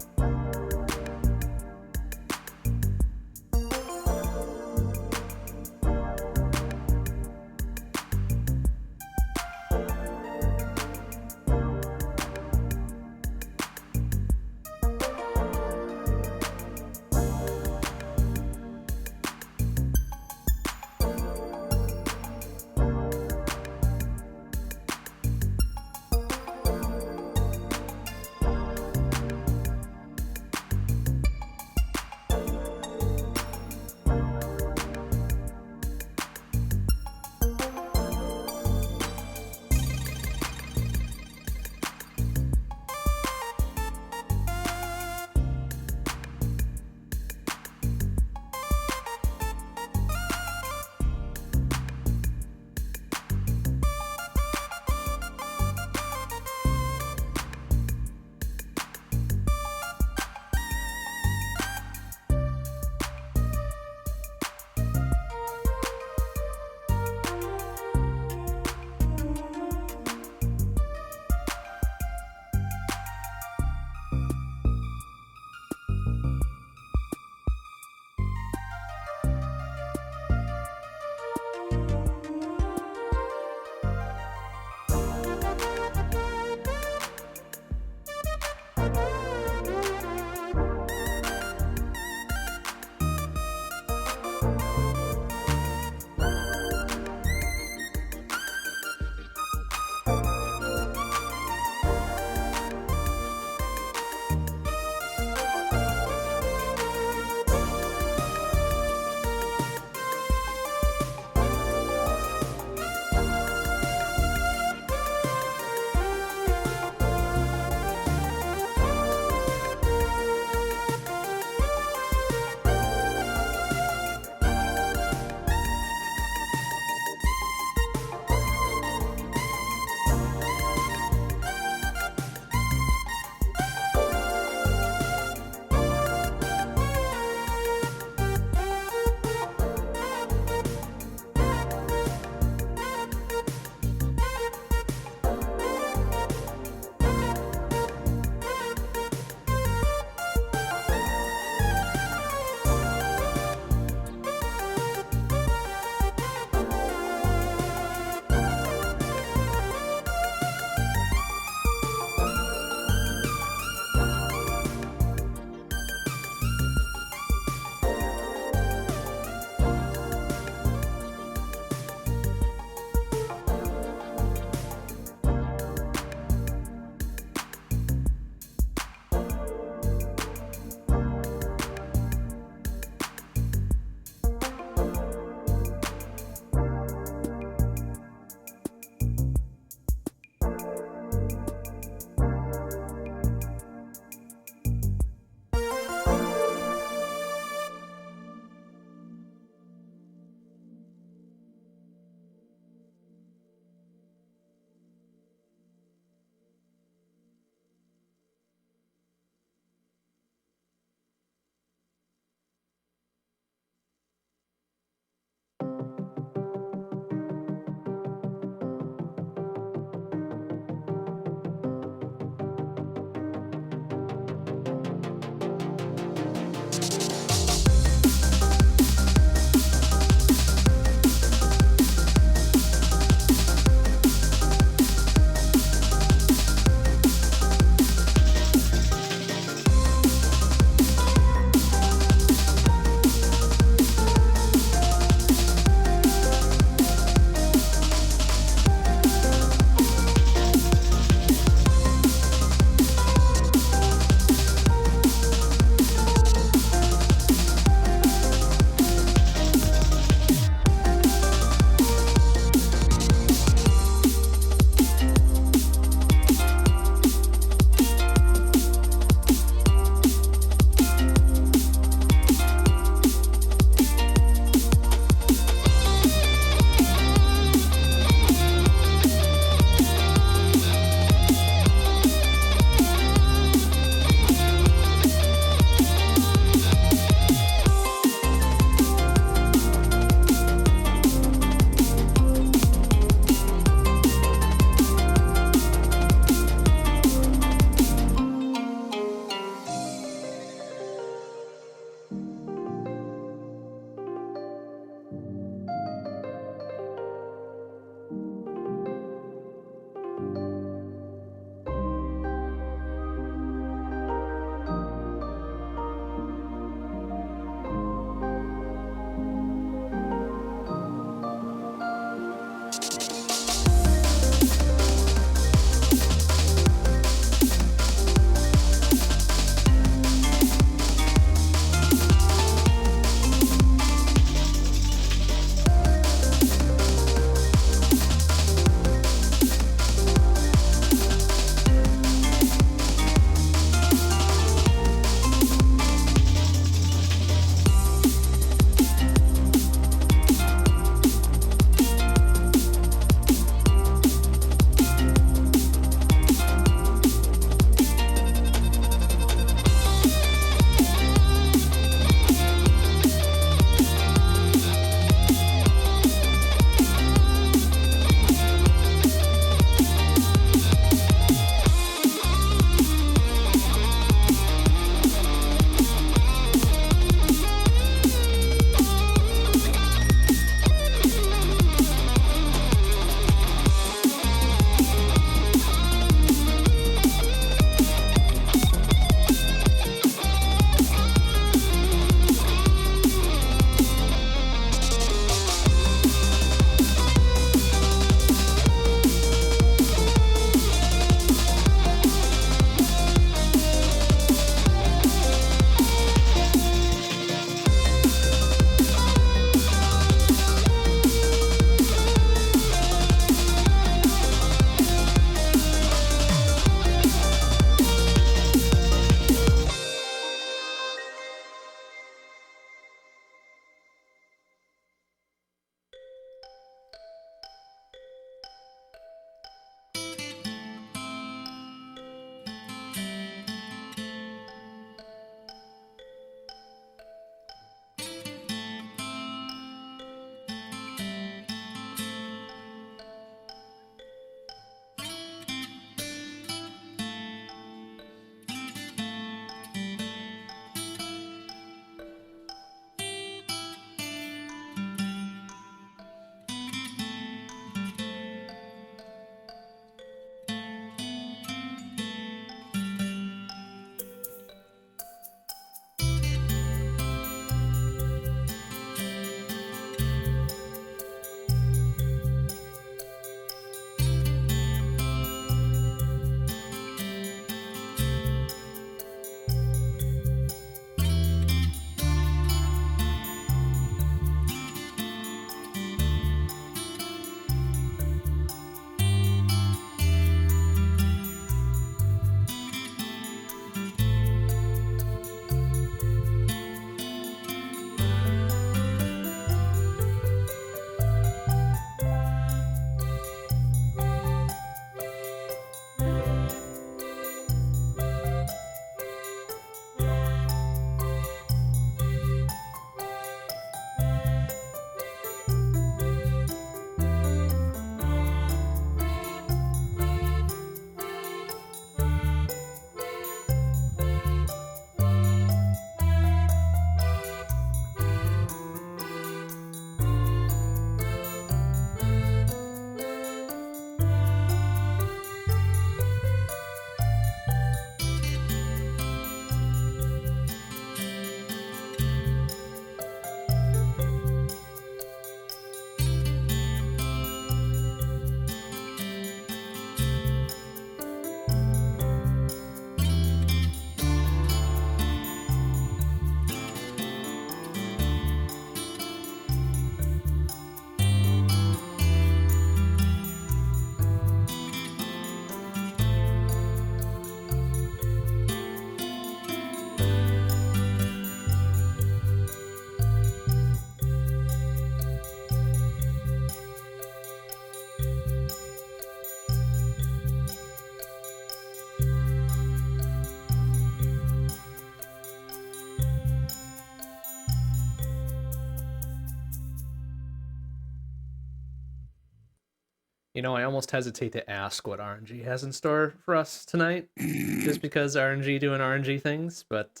I almost hesitate to ask what RNG has in store for us tonight, just because RNG doing RNG things. But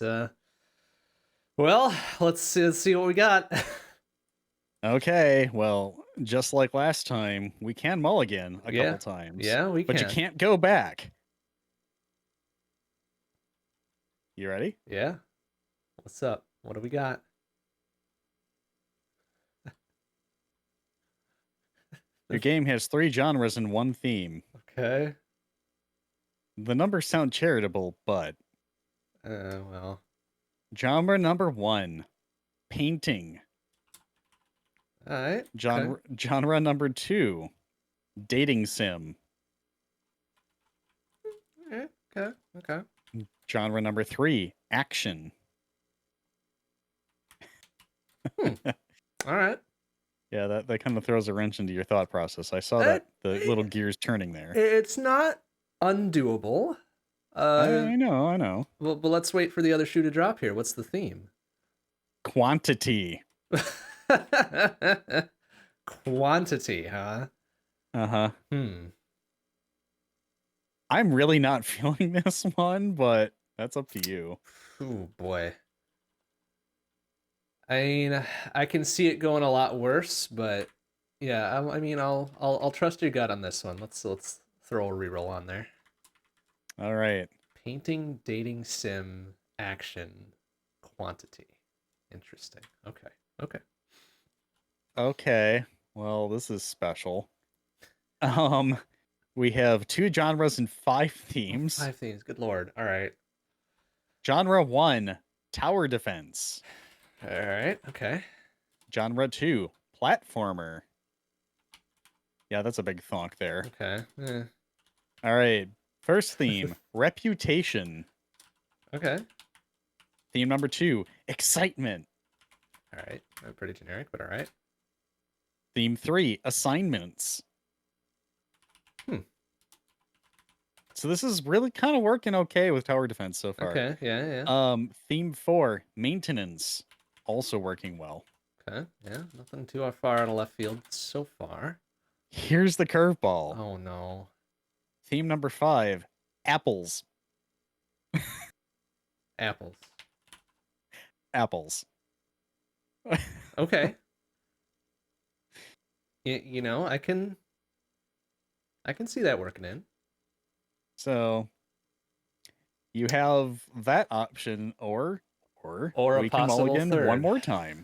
well, let's see what we got. Okay, well, just like last time, we can mulligan a Yeah. couple times. Yeah, we but you can. can't go back. You ready? Yeah. What's up? What do we got? Your game has 3 genres and 1 theme. Okay. The numbers sound charitable, but Well. genre number 1, painting. All right. Genre number 2, dating sim. Okay. Okay. Genre number 3, action. All right. Yeah, that kind of throws a wrench into your thought process. I saw that the little gears turning there. It's not undoable. I know. Well, but let's wait for the other shoe to drop here. What's the theme? Quantity. Quantity, huh? Uh-huh. I'm really not feeling this one, but that's up to you. Oh boy. I mean, I can see it going a lot worse, but yeah, I mean, I'll trust your gut on this one. Let's throw a reroll on there. All right. Painting, dating sim, action, quantity. Interesting. Okay. Okay. Well, this is special. We have 2 genres and 5 themes. 5 themes. Good lord. All right. Genre 1, tower defense. All right. Okay. Genre 2, platformer. Yeah, that's a big thonk there. Okay. All right. First theme, reputation. Okay. Theme number 2, excitement. All right. Pretty generic, but all right. Theme 3, assignments. So this is really kind of working okay with tower defense so far. Okay. Yeah. Theme 4, maintenance. Also working well. Okay. Yeah. Nothing too far out of left field so far. Here's the curveball. Oh no. Theme number 5, apples. Apples. Apples. Okay. I can see that working in. So you have that option, or a we can possible mulligan third. one more time.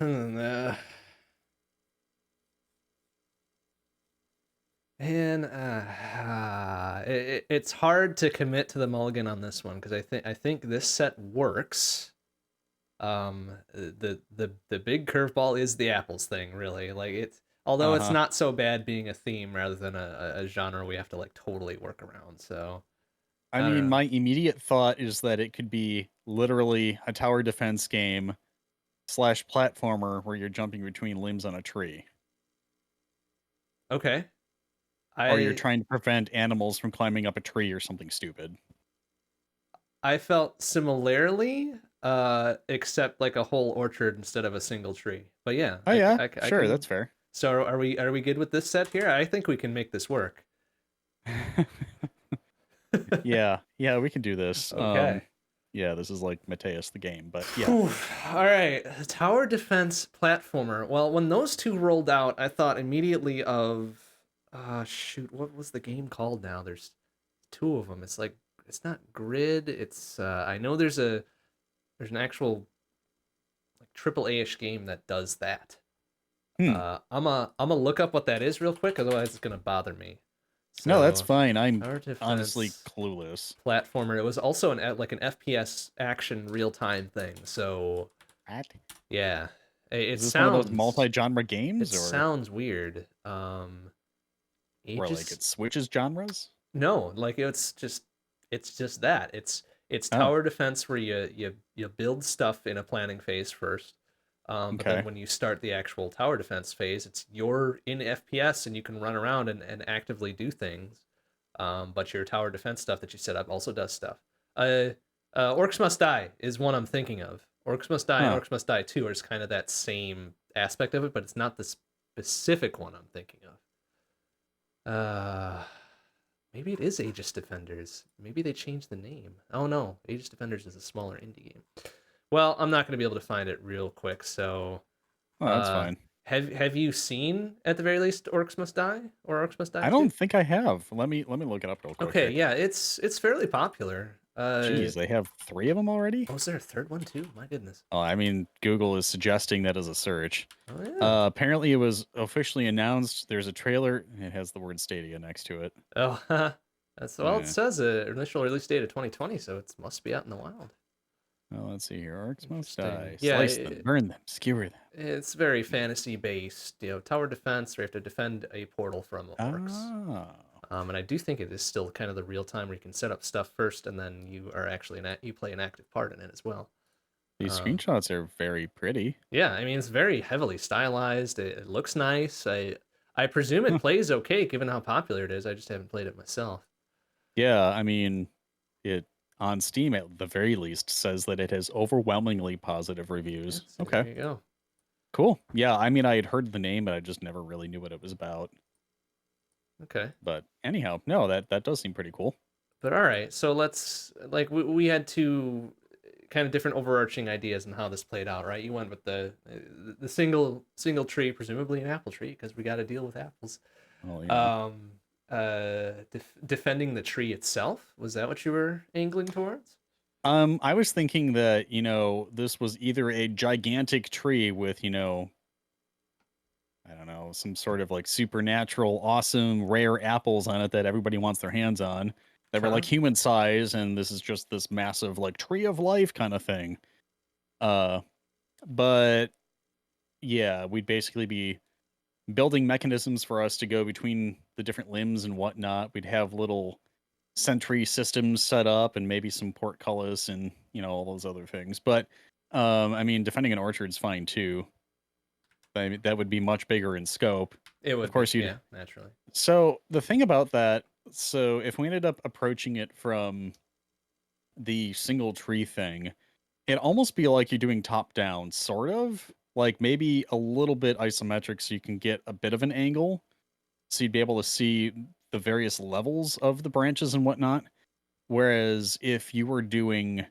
And it's hard to commit to the mulligan on this one because I think this set works. The big curveball is the apples thing, really. Like although it's not so bad being a theme rather than a genre we have to like totally work around. So I mean, my immediate thought is that it could be literally a tower defense game / platformer where you're jumping between limbs on a tree. Okay. Or you're trying to prevent animals from climbing up a tree or something stupid. I felt similarly, except like a whole orchard instead of a single tree. But yeah. Sure, that's fair. So are we good with this set here? I think we can make this work. yeah, we can do this. Okay. Yeah, this is like Mateus the game, but yeah. All right, tower defense platformer. Well, when those two rolled out, I thought immediately of, shoot, what was the game called now? There's 2 of them. It's like, it's not Grid. It's I know there's an actual like AAA-ish game that does that. I'm gonna look up what that is real quick, otherwise it's gonna bother me. So, no, that's fine. I'm defense, honestly clueless. Platformer. It was also an FPS action real time thing. So What? yeah, it Is this sounds one of those multi-genre games, It or sounds weird. where like it switches genres? No, like it's just that. It's tower defense where you build stuff in a planning phase first. But then when you start the actual tower defense phase, you're in FPS and you can run around and actively do things. But your tower defense stuff that you set up also does stuff. Orcs Must Die is one I'm thinking of. Orcs Must Die and Orcs Must Die 2 is kind of that same aspect of it, but it's not the specific one I'm thinking of. Uh, maybe it is Aegis Defenders. Maybe they changed the name. Oh no, Aegis Defenders is a smaller indie game. Well, I'm not going to be able to find it real quick. So, Oh, that's uh, fine. have you seen at the very least Orcs Must Die or Orcs Must Die I 2? don't think I have. Let me look it up real quick Okay, here. yeah, it's fairly popular. Jeez, they have 3 of them already? Oh, is there a third one too? My goodness. Oh, I mean, Google is suggesting that as a search. Oh yeah. Apparently, it was officially announced. There's a trailer. It has the word Stadia next to it. Oh, that's well. It Yeah. says initial release date of 2020, so it must be out in the wild. Well, let's see here. Orcs must Interesting. die. Yeah, Slice them, burn them, skewer them. it's very fantasy based. Tower defense, where you have to defend a portal from orcs. Ah. And I do think it is still kind of the real time where you can set up stuff first, and then you are actually you play an active part in it as well. These Um, screenshots are very pretty. Yeah, I mean it's very heavily stylized. It looks nice. I presume it plays okay given how popular it is. I just haven't played it myself. Yeah, I mean, it on Steam at the very least says that it has overwhelmingly positive reviews. Yeah, so Okay, there you go. cool. Yeah, I mean, I had heard the name, but I just never really knew what it was about. Okay. But anyhow, no, that does seem pretty cool. But all right, so let's like we had two kind of different overarching ideas on how this played out, right? You went with the single tree, presumably an apple tree, because we got to deal with apples. Oh yeah. Defending the tree itself, was that what you were angling towards? I was thinking that, this was either a gigantic tree with, I don't know, some sort of like supernatural, awesome, rare apples on it that everybody wants their hands on that were like Huh? human size, and this is just this massive like tree of life kind of thing. Uh, but yeah, we'd basically be building mechanisms for us to go between the different limbs and whatnot. We'd have little sentry systems set up and maybe some portcullis and all those other things. But I mean, defending an orchard's fine too. I mean, that would be much bigger in scope. It would Of course, be, you'd. yeah, naturally. So the thing about that, so if we ended up approaching it from the single tree thing, it'd almost be like you're doing top down, sort of. Like maybe a little bit isometric so you can get a bit of an angle. So you'd be able to see the various levels of the branches and whatnot. Whereas if you were doing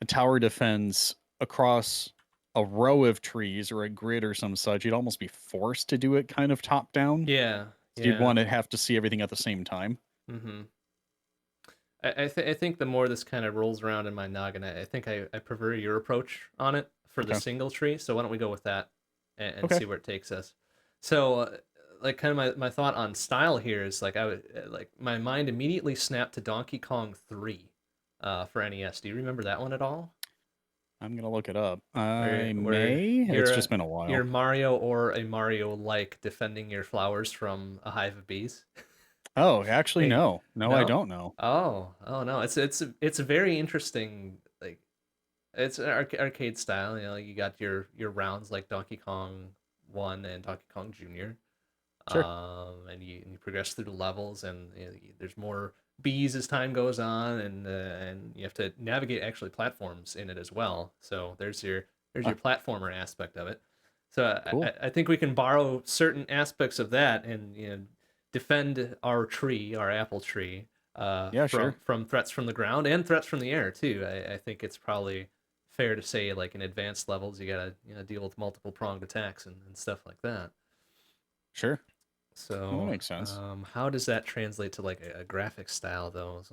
a tower defense across a row of trees or a grid or some such, you'd almost be forced to do it kind of top down. Yeah, So you'd yeah. want to have to see everything at the same time. Mm-hmm. I think the more this kind of rolls around in my noggin, I think I prefer your approach on it for the Okay. single tree. So why don't we go with that and Okay. see where it takes us? So, like, kind of my thought on style here is like I would like my mind immediately snapped to Donkey Kong 3, for NES. Do you remember that one at all? I'm gonna look it up. Where I may. It's just been a while. you're Mario or a Mario like defending your flowers from a hive of bees. Oh, actually, Hey, no. No, I no? don't know. Oh no, it's a very interesting, like it's an arcade style. You got your rounds like Donkey Kong 1 and Donkey Kong Jr. Sure. And you progress through the levels, and there's more bees as time goes on, and you have to navigate actually platforms in it as well. So there's your Ah, platformer aspect of it. So cool. I think we can borrow certain aspects of that and defend our tree, our apple tree, Yeah, from sure. threats from the ground and threats from the air too. I think it's probably fair to say, like in advanced levels, you gotta deal with multiple pronged attacks and stuff like that. Sure. Well, that So, makes sense. how does that translate to like a graphic style though?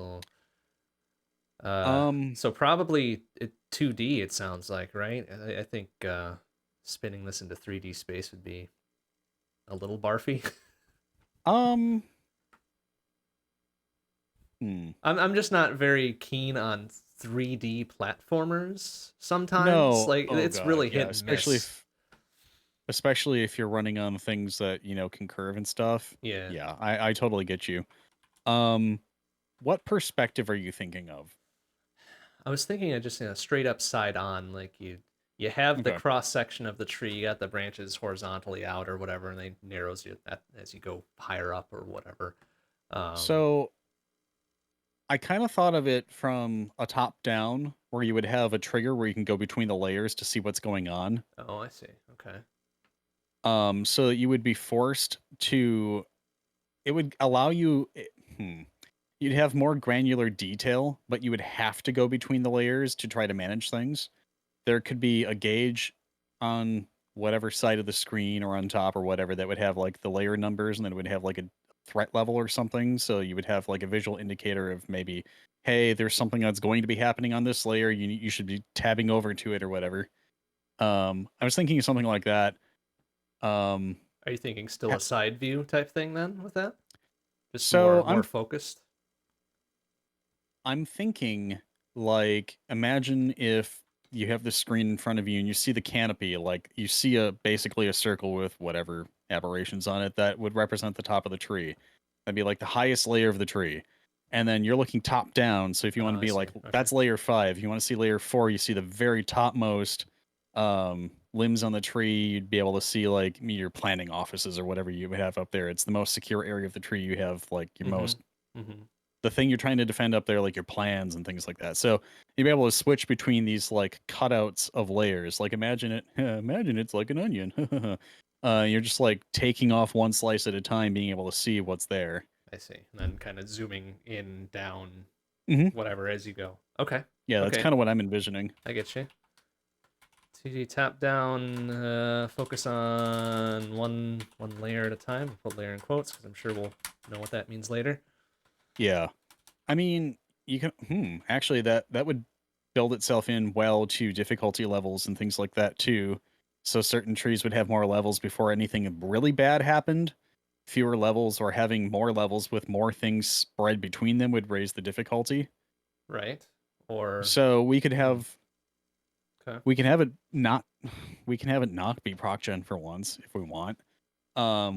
Um, So probably 2D. It sounds like, right? I think spinning this into 3D space would be a little barfy. um, hmm. I'm just not very keen on 3D platformers sometimes. No. Like Oh it's God. really Yeah, hit and miss. especially if you're running on things that, can curve and stuff. Yeah. Yeah, I totally get you. Um, what perspective are you thinking of? I was thinking of just straight up side on, like you have the Okay. cross section of the tree, you got the branches horizontally out or whatever, and they narrows you as you go higher up or whatever. Um, So I kind of thought of it from a top down where you would have a trigger where you can go between the layers to see what's going on. oh, I see. Okay. So that you would be forced to it would allow you. You'd have more granular detail, but you would have to go between the layers to try to manage things. There could be a gauge on whatever side of the screen or on top or whatever that would have like the layer numbers, and then it would have like a threat level or something. So you would have like a visual indicator of maybe, hey, there's something that's going to be happening on this layer. You should be tabbing over to it or whatever. I was thinking of something like that. Um, Are you thinking still ha- a side view type thing then with that? Just so more focused? I'm thinking like imagine if you have the screen in front of you and you see the canopy, like you see basically a circle with whatever aberrations on it that would represent the top of the tree. That'd be like the highest layer of the tree. And then you're looking top down. So if you want to I be see. like, Okay. that's layer 5. If you want to see layer 4, you see the very topmost limbs on the tree. You'd be able to see like your planning offices or whatever you would have up there. It's the most secure area of the tree. You have like your most the thing you're trying to defend up there, like your plans and things like that. So you'd be able to switch between these like cutouts of layers. Like imagine it's like an onion. You're just like taking off one slice at a time, being able to see what's there. I see. And then kind of zooming in, down, hmm whatever as you go. Okay. Yeah, that's Okay. kind of what I'm envisioning. I get you. 2D top down, focus on one layer at a time. Put layer in quotes because I'm sure we'll know what that means later. Yeah, I mean, you can. Actually, that would build itself in well to difficulty levels and things like that too. So certain trees would have more levels before anything really bad happened. Fewer levels or having more levels with more things spread between them would raise the difficulty. Right. Or So we could Hmm. have Okay. we can have it not we can have it not be proc gen for once if we want.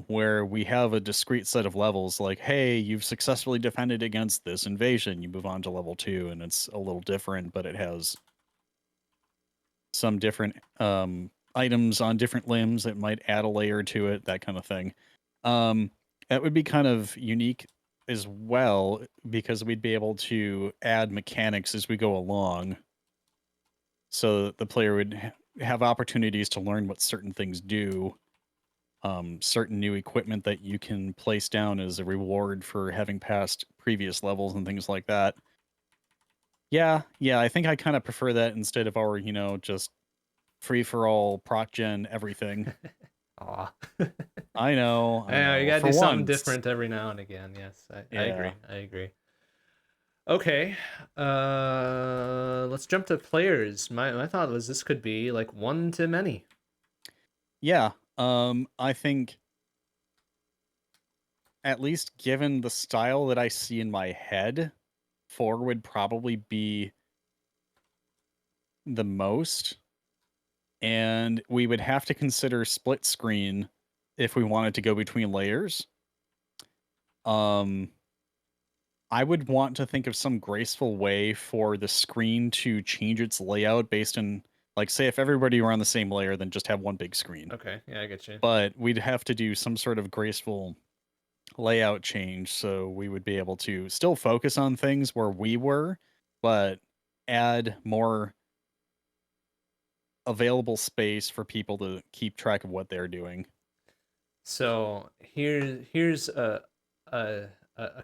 Where we have a discrete set of levels like, hey, you've successfully defended against this invasion. You move on to level 2 and it's a little different, but it has some different items on different limbs that might add a layer to it, that kind of thing. That would be kind of unique as well because we'd be able to add mechanics as we go along. So the player would have opportunities to learn what certain things do, certain new equipment that you can place down as a reward for having passed previous levels and things like that. Yeah, I think I kind of prefer that instead of our, just free for all proc gen everything. Aw. I know. You gotta For do something once. different every now and again. Yes, I agree. Yeah. I agree. Okay. Let's jump to players. My thought was this could be like one to many. Yeah. I think at least given the style that I see in my head, 4 would probably be the most. And we would have to consider split screen if we wanted to go between layers. I would want to think of some graceful way for the screen to change its layout based on, like, say, if everybody were on the same layer, then just have one big screen. Okay, yeah, I get you. But we'd have to do some sort of graceful layout change so we would be able to still focus on things where we were, but add more available space for people to keep track of what they're doing. So here's a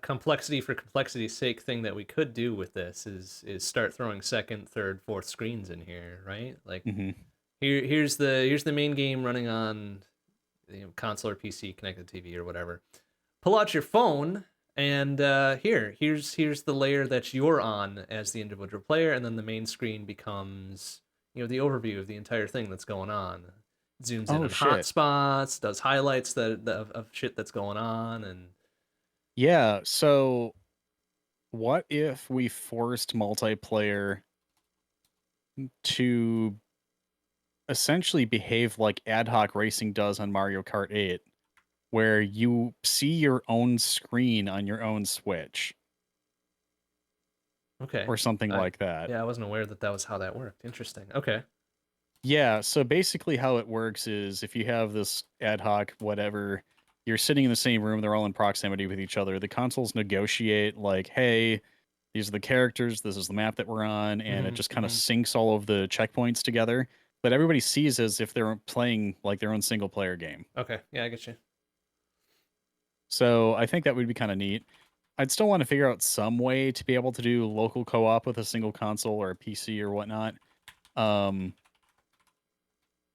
complexity for complexity's sake thing that we could do with this is start throwing second, third, fourth screens in here, right? Like here's the main game running on console or PC, connected TV or whatever. Pull out your phone and here's the layer that you're on as the individual player, and then the main screen becomes the overview of the entire thing that's going on. It zooms in on hotspots, does highlights of shit that's going on, and yeah. So what if we forced multiplayer to essentially behave like ad hoc racing does on Mario Kart 8, where you see your own screen on your own Switch? Okay. Or something like that. Yeah, I wasn't aware that was how that worked. Interesting. Okay. Yeah, so basically how it works is if you have this ad hoc whatever, you're sitting in the same room, they're all in proximity with each other. The consoles negotiate like, hey, these are the characters, this is the map that we're on, and it just kind of syncs all of the checkpoints together. But everybody sees as if they're playing like their own single player game. Okay. Yeah, I get you. So I think that would be kind of neat. I'd still want to figure out some way to be able to do local co-op with a single console or a PC or whatnot. Um,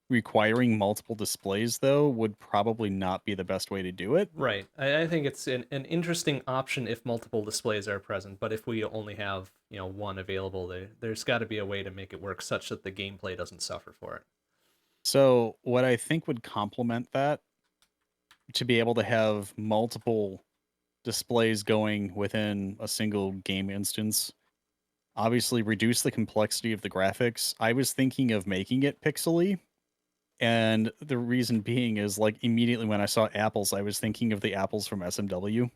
Requiring multiple displays, though, would probably not be the best way to do it. Right. I think it's an interesting option if multiple displays are present, but if we only have, one available, there's got to be a way to make it work such that the gameplay doesn't suffer for it. So what I think would complement that, to be able to have multiple displays going within a single game instance, obviously reduce the complexity of the graphics. I was thinking of making it pixely. And the reason being is, like, immediately when I saw apples, I was thinking of the apples from SMW,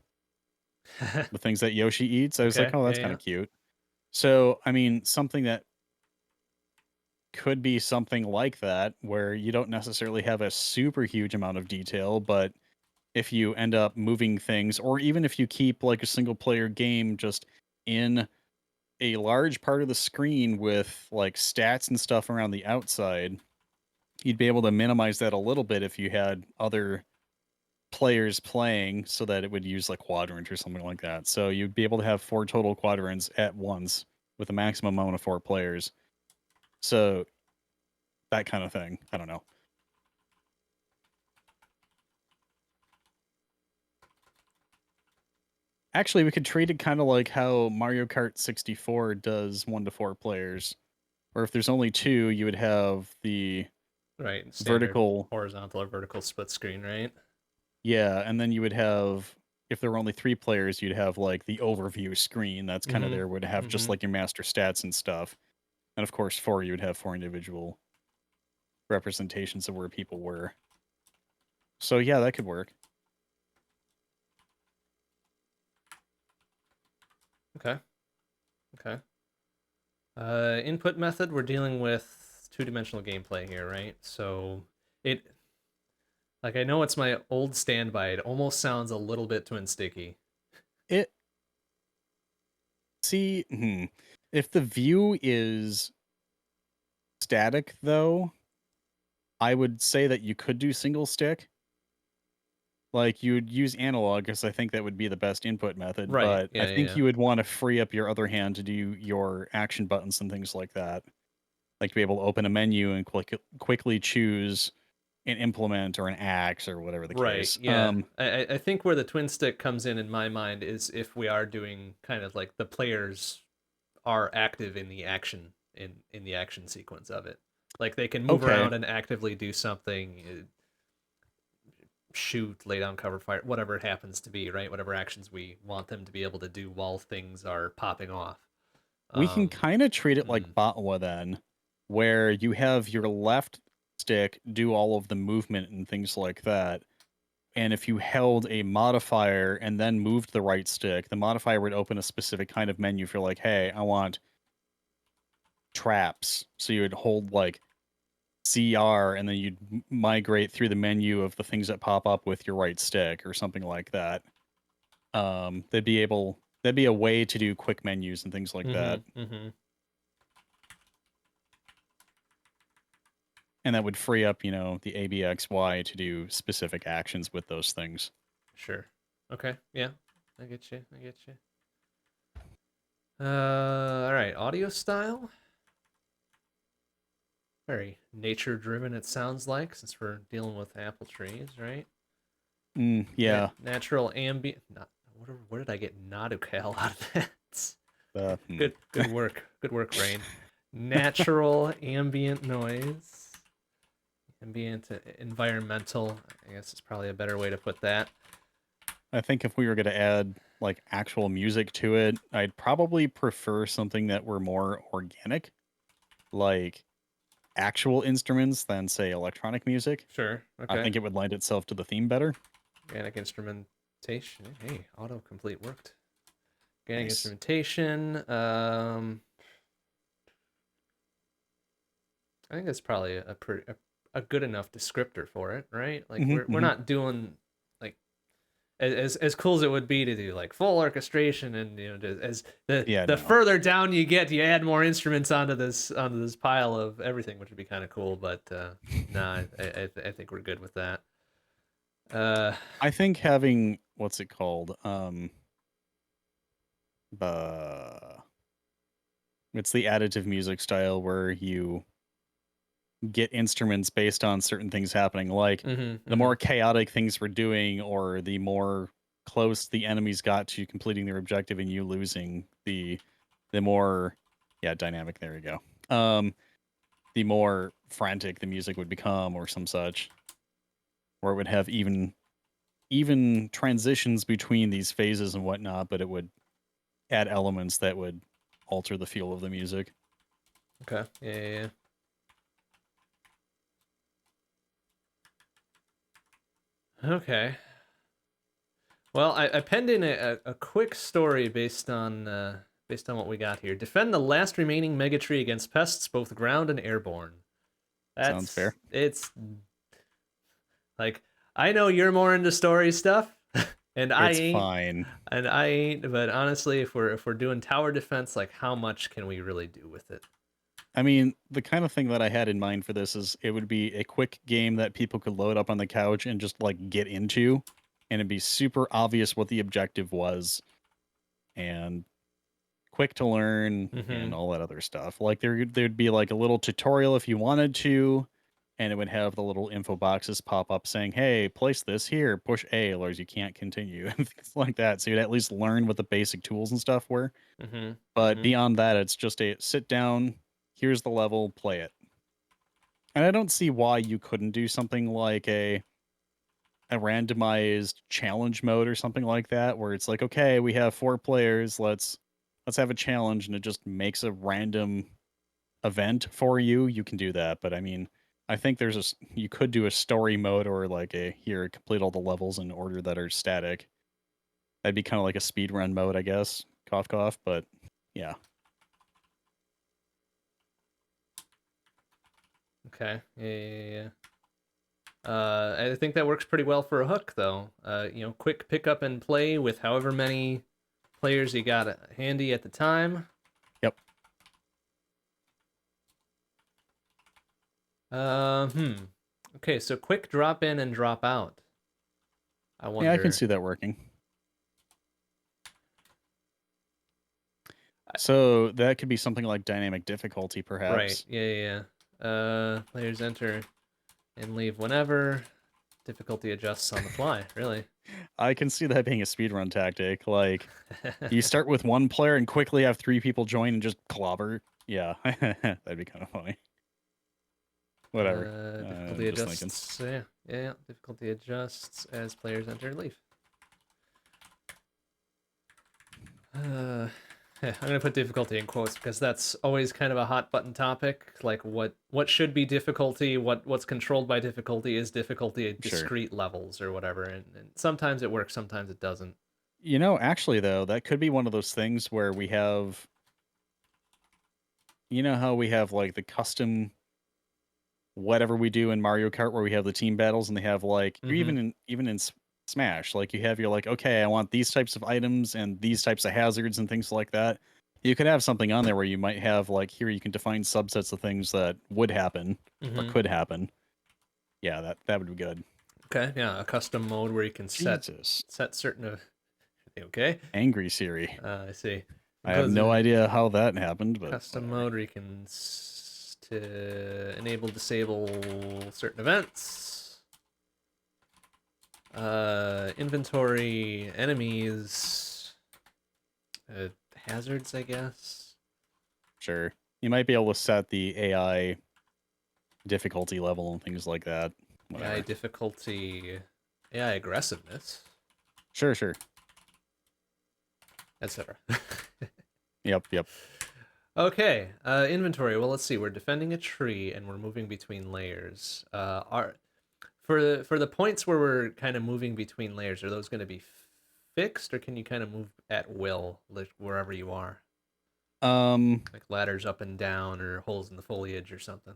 the things that Yoshi eats. I was like, Okay, oh, that's yeah, kind of cute. So, I mean, something that could be something like that, where you don't necessarily have a super huge amount of detail, but if you end up moving things, or even if you keep like a single player game just in a large part of the screen with like stats and stuff around the outside, you'd be able to minimize that a little bit if you had other players playing, so that it would use like quadrant or something like that. So you'd be able to have 4 total quadrants at once with a maximum amount of 4 players. So that kind of thing. I don't know. Actually, we could treat it kind of like how Mario Kart 64 does 1 to 4 players. Or if there's only 2, you would have the right. Standard vertical, horizontal or vertical split screen, right? yeah, and then you would have, if there were only 3 players, you'd have like the overview screen that's kind of Mhm, there, would have just mhm. like your master stats and stuff. And of course, 4, you would have 4 individual representations of where people were. So yeah, that could work. Okay. Okay. Input method, we're dealing with two-dimensional gameplay here, right? So it, like, I know it's my old standby. It almost sounds a little bit twin sticky. It see, if the view is static though, I would say that you could do single stick. Like, you'd use analog, because I think that would be the best input method, Right. but I Yeah, yeah, think yeah. you would want to free up your other hand to do your action buttons and things like that. Like to be able to open a menu and quickly choose an implement or an axe or whatever the Right. case. Yeah. I think where the twin stick comes in my mind is if we are doing kind of like the players are active in the action in the action sequence of it. Like they can move Okay. around and actively do something, shoot, lay down cover fire, whatever it happens to be, right? Whatever actions we want them to be able to do while things are popping off. We can Um, kind of treat it like mm, Batwa then, where you have your left stick do all of the movement and things like that. And if you held a modifier and then moved the right stick, the modifier would open a specific kind of menu for like, hey, I want traps. So you would hold like CR and then you'd migrate through the menu of the things that pop up with your right stick or something like that. There'd be a way to do quick menus and things like that. And that would free up, the ABXY to do specific actions with those things. Sure. Okay. Yeah. I get you. I get you. All right. Audio style. Very nature driven, it sounds like, since we're dealing with apple trees, right? Yeah. Natural ambient. Not. Where did I get Naducal out of that? Hmm. Good work. Good work, Rain. Natural ambient noise. Ambient environmental. I guess is probably a better way to put that. I think if we were going to add like actual music to it, I'd probably prefer something that were more organic, like actual instruments than say electronic music. Sure. I Okay. think it would lend itself to the theme better. Organic instrumentation. Hey, autocomplete worked. Organic Nice. instrumentation. I think that's probably a good enough descriptor for it, right? Like we're not doing like as cool as it would be to do like full orchestration and as the further down you get, you add more instruments onto this pile of everything, which would be kind of cool. But nah, I think we're good with that. I think having what's it called? It's the additive music style where you get instruments based on certain things happening. Like the more chaotic things we're doing, or the more close the enemies got to completing their objective and you losing, the more dynamic. There you go. The more frantic the music would become, or some such, or it would have even transitions between these phases and whatnot, but it would add elements that would alter the feel of the music. Okay. Yeah. Okay. Well, I penned in a quick story based on what we got here. Defend the last remaining mega tree against pests, both ground and airborne. Sounds fair. It's like, I know you're more into story stuff, and I It's ain't. fine. And I ain't. But honestly, if we're doing tower defense, like, how much can we really do with it? I mean, the kind of thing that I had in mind for this is it would be a quick game that people could load up on the couch and just like get into, and it'd be super obvious what the objective was, and quick to learn and all that other stuff. Like there'd be like a little tutorial if you wanted to, and it would have the little info boxes pop up saying, "Hey, place this here, push A, otherwise you can't continue," and things like that. So you'd at least learn what the basic tools and stuff were. But beyond that, it's just a sit down. Here's the level, play it. And I don't see why you couldn't do something like a randomized challenge mode or something like that, where it's like, okay, we have 4 players, let's have a challenge, and it just makes a random event for you. You can do that, but I mean, I think you could do a story mode, or like complete all the levels in order that are static. That'd be kind of like a speed run mode, I guess. Cough, cough, but yeah. Okay. Yeah. I think that works pretty well for a hook, though. Quick pick up and play with however many players you got handy at the time. Yep. Okay, so quick drop in and drop out. I wonder. Yeah, I can see that working. So that could be something like dynamic difficulty, perhaps. Right. Yeah. Players enter and leave whenever. Difficulty adjusts on the fly. Really. I can see that being a speedrun tactic. Like, you start with 1 player and quickly have 3 people join and just clobber. Yeah, that'd be kind of funny. Whatever. Difficulty adjusts. Yeah. Difficulty adjusts as players enter and leave. I'm gonna put difficulty in quotes because that's always kind of a hot button topic. Like, what should be difficulty, what's controlled by difficulty is difficulty at discrete levels or whatever, and sometimes it works, sometimes it doesn't. Actually though, that could be one of those things where we have, how we have like the custom whatever we do in Mario Kart, where we have the team battles, and they have like even in Smash, like you have your like, okay, I want these types of items and these types of hazards and things like that. You could have something on there where you might have like, here you can define subsets of things that would happen or could happen. Yeah, that would be good. Okay, yeah, a custom mode where you can set certain. Okay. Angry Siri. I see. I have no idea how that happened, but custom mode where you can to enable, disable certain events. Inventory, enemies, hazards, I guess. Sure. You might be able to set the AI difficulty level and things like that. Whatever. AI difficulty, AI aggressiveness. Sure. Etc. Yep. Okay, inventory. Well, let's see. We're defending a tree and we're moving between layers. For the points where we're kind of moving between layers, are those going to be fixed, or can you kind of move at will, like wherever you are? Like ladders up and down, or holes in the foliage, or something.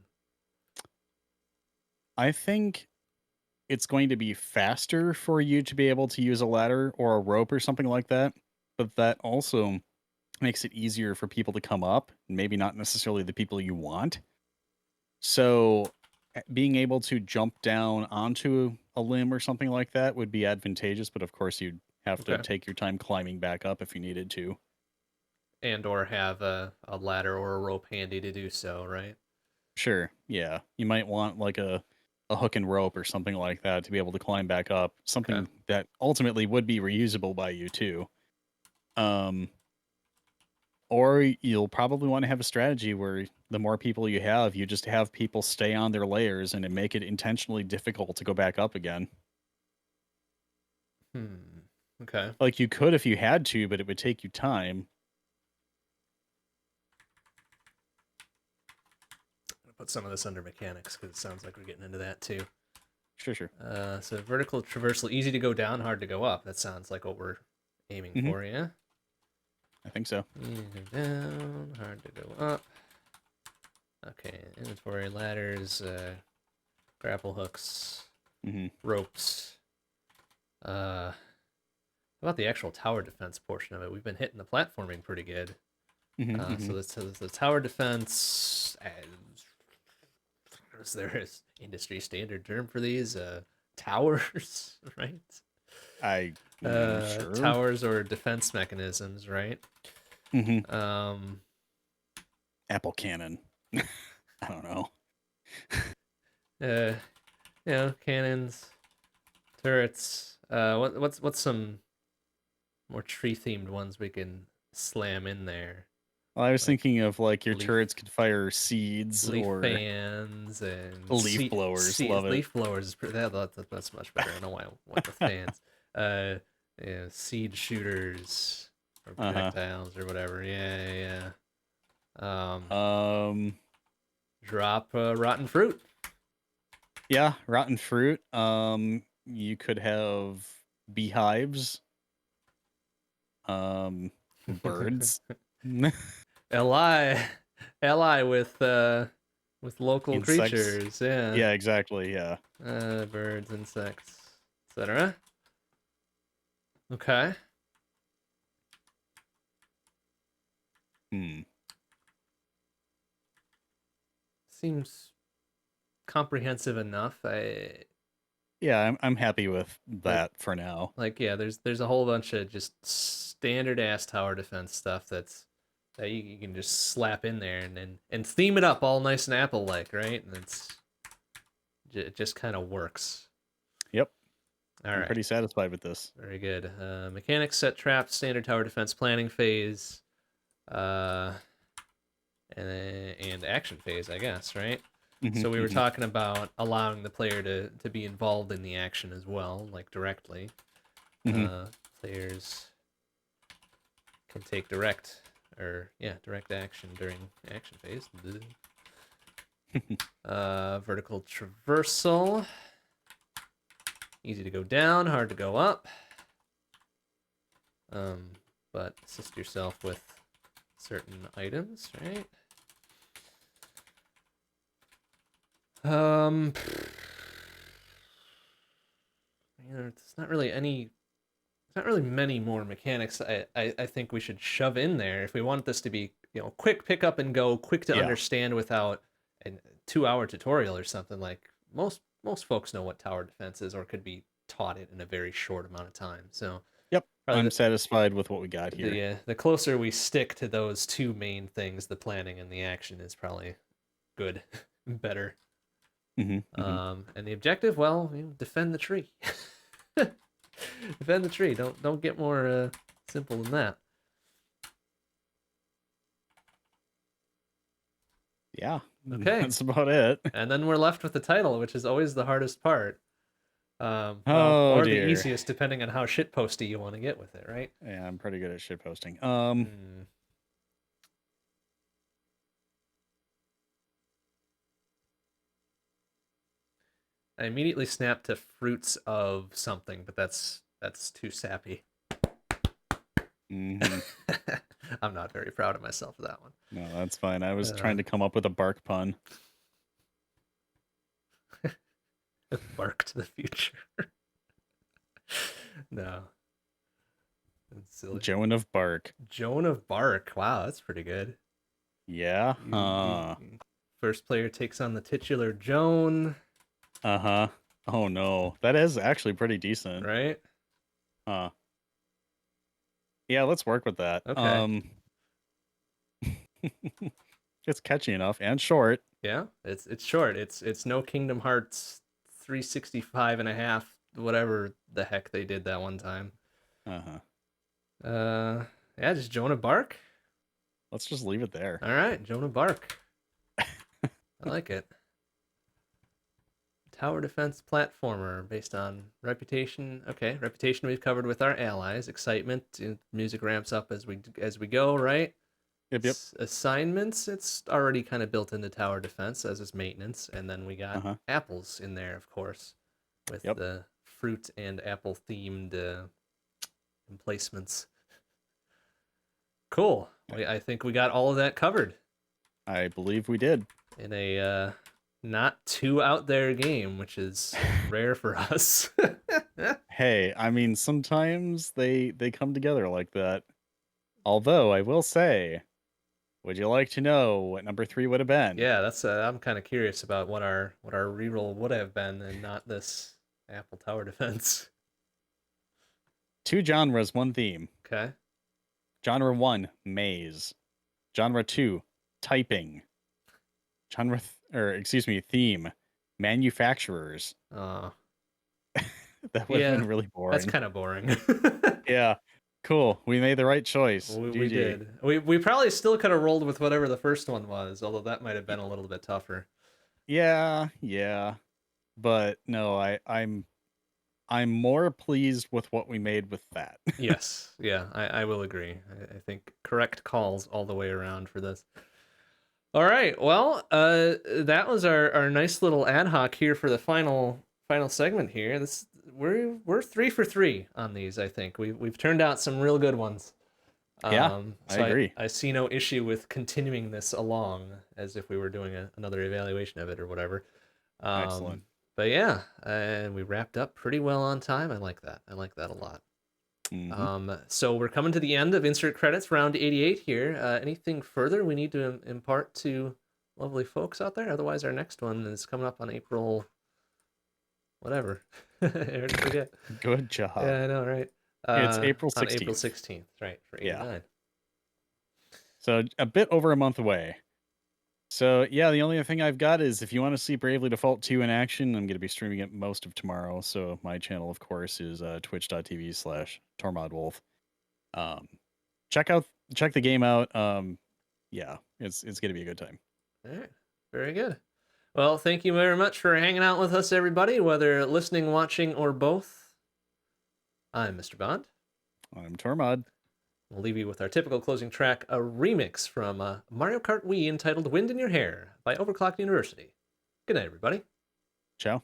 I think it's going to be faster for you to be able to use a ladder or a rope or something like that, but that also makes it easier for people to come up, maybe not necessarily the people you want. So being able to jump down onto a limb or something like that would be advantageous, but of course you'd Have to Okay. take your time climbing back up if you needed to. And or have a ladder or a rope handy to do so, right? Sure, yeah. You might want like a hook and rope or something like that to be able to climb back up. Something that ultimately would be reusable by you too. Or you'll probably want to have a strategy where the more people you just have people stay on their layers and make it intentionally difficult to go back up again. Okay. Like you could if you had to, but it would take you time. I'll put some of this under mechanics because it sounds like we're getting into that too. Sure. So vertical traversal, easy to go down, hard to go up. That sounds like what we're aiming for, yeah? I think so. Easy to go down, hard to go up. Okay, inventory, ladders, grapple hooks, ropes. How about the actual tower defense portion of it? We've been hitting the platforming pretty good. So this is the tower defense. Is there an industry standard term for these? Towers, right? Sure. Towers or defense mechanisms, right? Apple cannon. I don't know. Cannons, turrets. What's some more tree themed ones we can slam in there? Well, I was thinking of like your leaf- turrets could fire seeds Leaf or fans and leaf blowers. Love it. Leaf blowers is that's much better. I know why I went with fans. Seed shooters or projectiles or whatever. Yeah. Drop rotten fruit. Yeah, rotten fruit. You could have beehives. Birds. Ally with local Insects. creatures. Yeah. Yeah, exactly. Yeah. Birds, insects, etc. Okay. Seems comprehensive enough. Yeah, I'm happy with that for now. Like, yeah, there's a whole bunch of just standard ass tower defense stuff that you can just slap in there and theme it up all nice and Apple like, right? And it just kind of works. Yep. I'm pretty satisfied with this. Very good. Mechanics, set traps, standard tower defense planning phase, and action phase, I guess, right? So we were talking about allowing the player to be involved in the action as well, like directly. Players can take direct action during action phase. Vertical traversal. Easy to go down, hard to go up. But assist yourself with certain items, right? It's not really many more mechanics I think we should shove in there if we want this to be, quick pick up and go, quick to understand without a 2-hour tutorial or something. Like most folks know what tower defense is or could be taught it in a very short amount of time. So yep, I'm satisfied with what we got here. The closer we stick to those two main things, the planning and the action, is probably good, better. And the objective, well, defend the tree. Defend the tree. Don't get more simple than that. Yeah. Okay. That's about it. And then we're left with the title, which is always the hardest part. Or dear. the easiest, depending on how shitposty you want to get with it, right? Yeah, I'm pretty good at shitposting. I immediately snapped to fruits of something, but that's too sappy. I'm not very proud of myself for that one. No, that's fine. I was trying to come up with a bark pun. Bark to the future. No. That's silly. Joan of Bark. Joan of Bark. Wow, that's pretty good. Yeah. First player takes on the titular Joan. Oh no, that is actually pretty decent, right? Yeah, let's work with that. Okay. It's catchy enough and short. Yeah, it's short. It's no Kingdom Hearts 365 and a half, whatever the heck they did that one time. Uh-huh. Yeah, just Jonah Bark. Let's just leave it there. All right, Jonah Bark. I like it. Tower defense platformer based on reputation. Okay, reputation we've covered with our allies. Excitement, music ramps up as we go, right? Yep. Assignments, it's already kind of built into tower defense as is maintenance, and then we got Uh-huh. apples in there, of course, with Yep. the fruit and apple themed emplacements. Cool. I think we got all of that covered I believe we did. in a not too out there game, which is rare for us. Hey, I mean, sometimes they come together like that. Although I will say, would you like to know what number 3 would have been? Yeah, that's I'm kind of curious about what our reroll would have been, and not this apple tower defense. 2 genres, 1 theme. Okay. Genre 1, maze. Genre 2, typing. Theme, manufacturers. That would have been really boring. That's kind of boring. Yeah. Cool. We made the right choice. We GG. did. We probably still could have rolled with whatever the first one was, although that might have been a little bit tougher. Yeah. But no, I'm more pleased with what we made with that. Yes. Yeah, I will agree. I think correct calls all the way around for this. All right. Well, that was our nice little ad hoc here for the final segment here. We're 3 for 3 on these, I think. We've turned out some real good ones. Yeah, I agree. I see no issue with continuing this along as if we were doing another evaluation of it or whatever. Excellent. But yeah, and we wrapped up pretty well on time. I like that. I like that a lot. Mhm. So we're coming to the end of insert credits round 88 here. Anything further we need to impart to lovely folks out there? Otherwise, our next one is coming up on April whatever. I already forget. Good job. Yeah, I know, right? It's April On 16th. April 16th, right, for 89. Yeah. So a bit over a month away. So yeah, the only thing I've got is if you want to see Bravely Default 2 in action, I'm going to be streaming it most of tomorrow. So my channel, of course, is twitch.tv/TormodWolf. Check the game out. Yeah, it's going to be a good time. All right, very good. Well, thank you very much for hanging out with us, everybody, whether listening, watching, or both. I'm MrBond. I'm Tormod. We'll leave you with our typical closing track, a remix from Mario Kart Wii entitled Wind in Your Hair by Overclocked University. Good night, everybody. Ciao.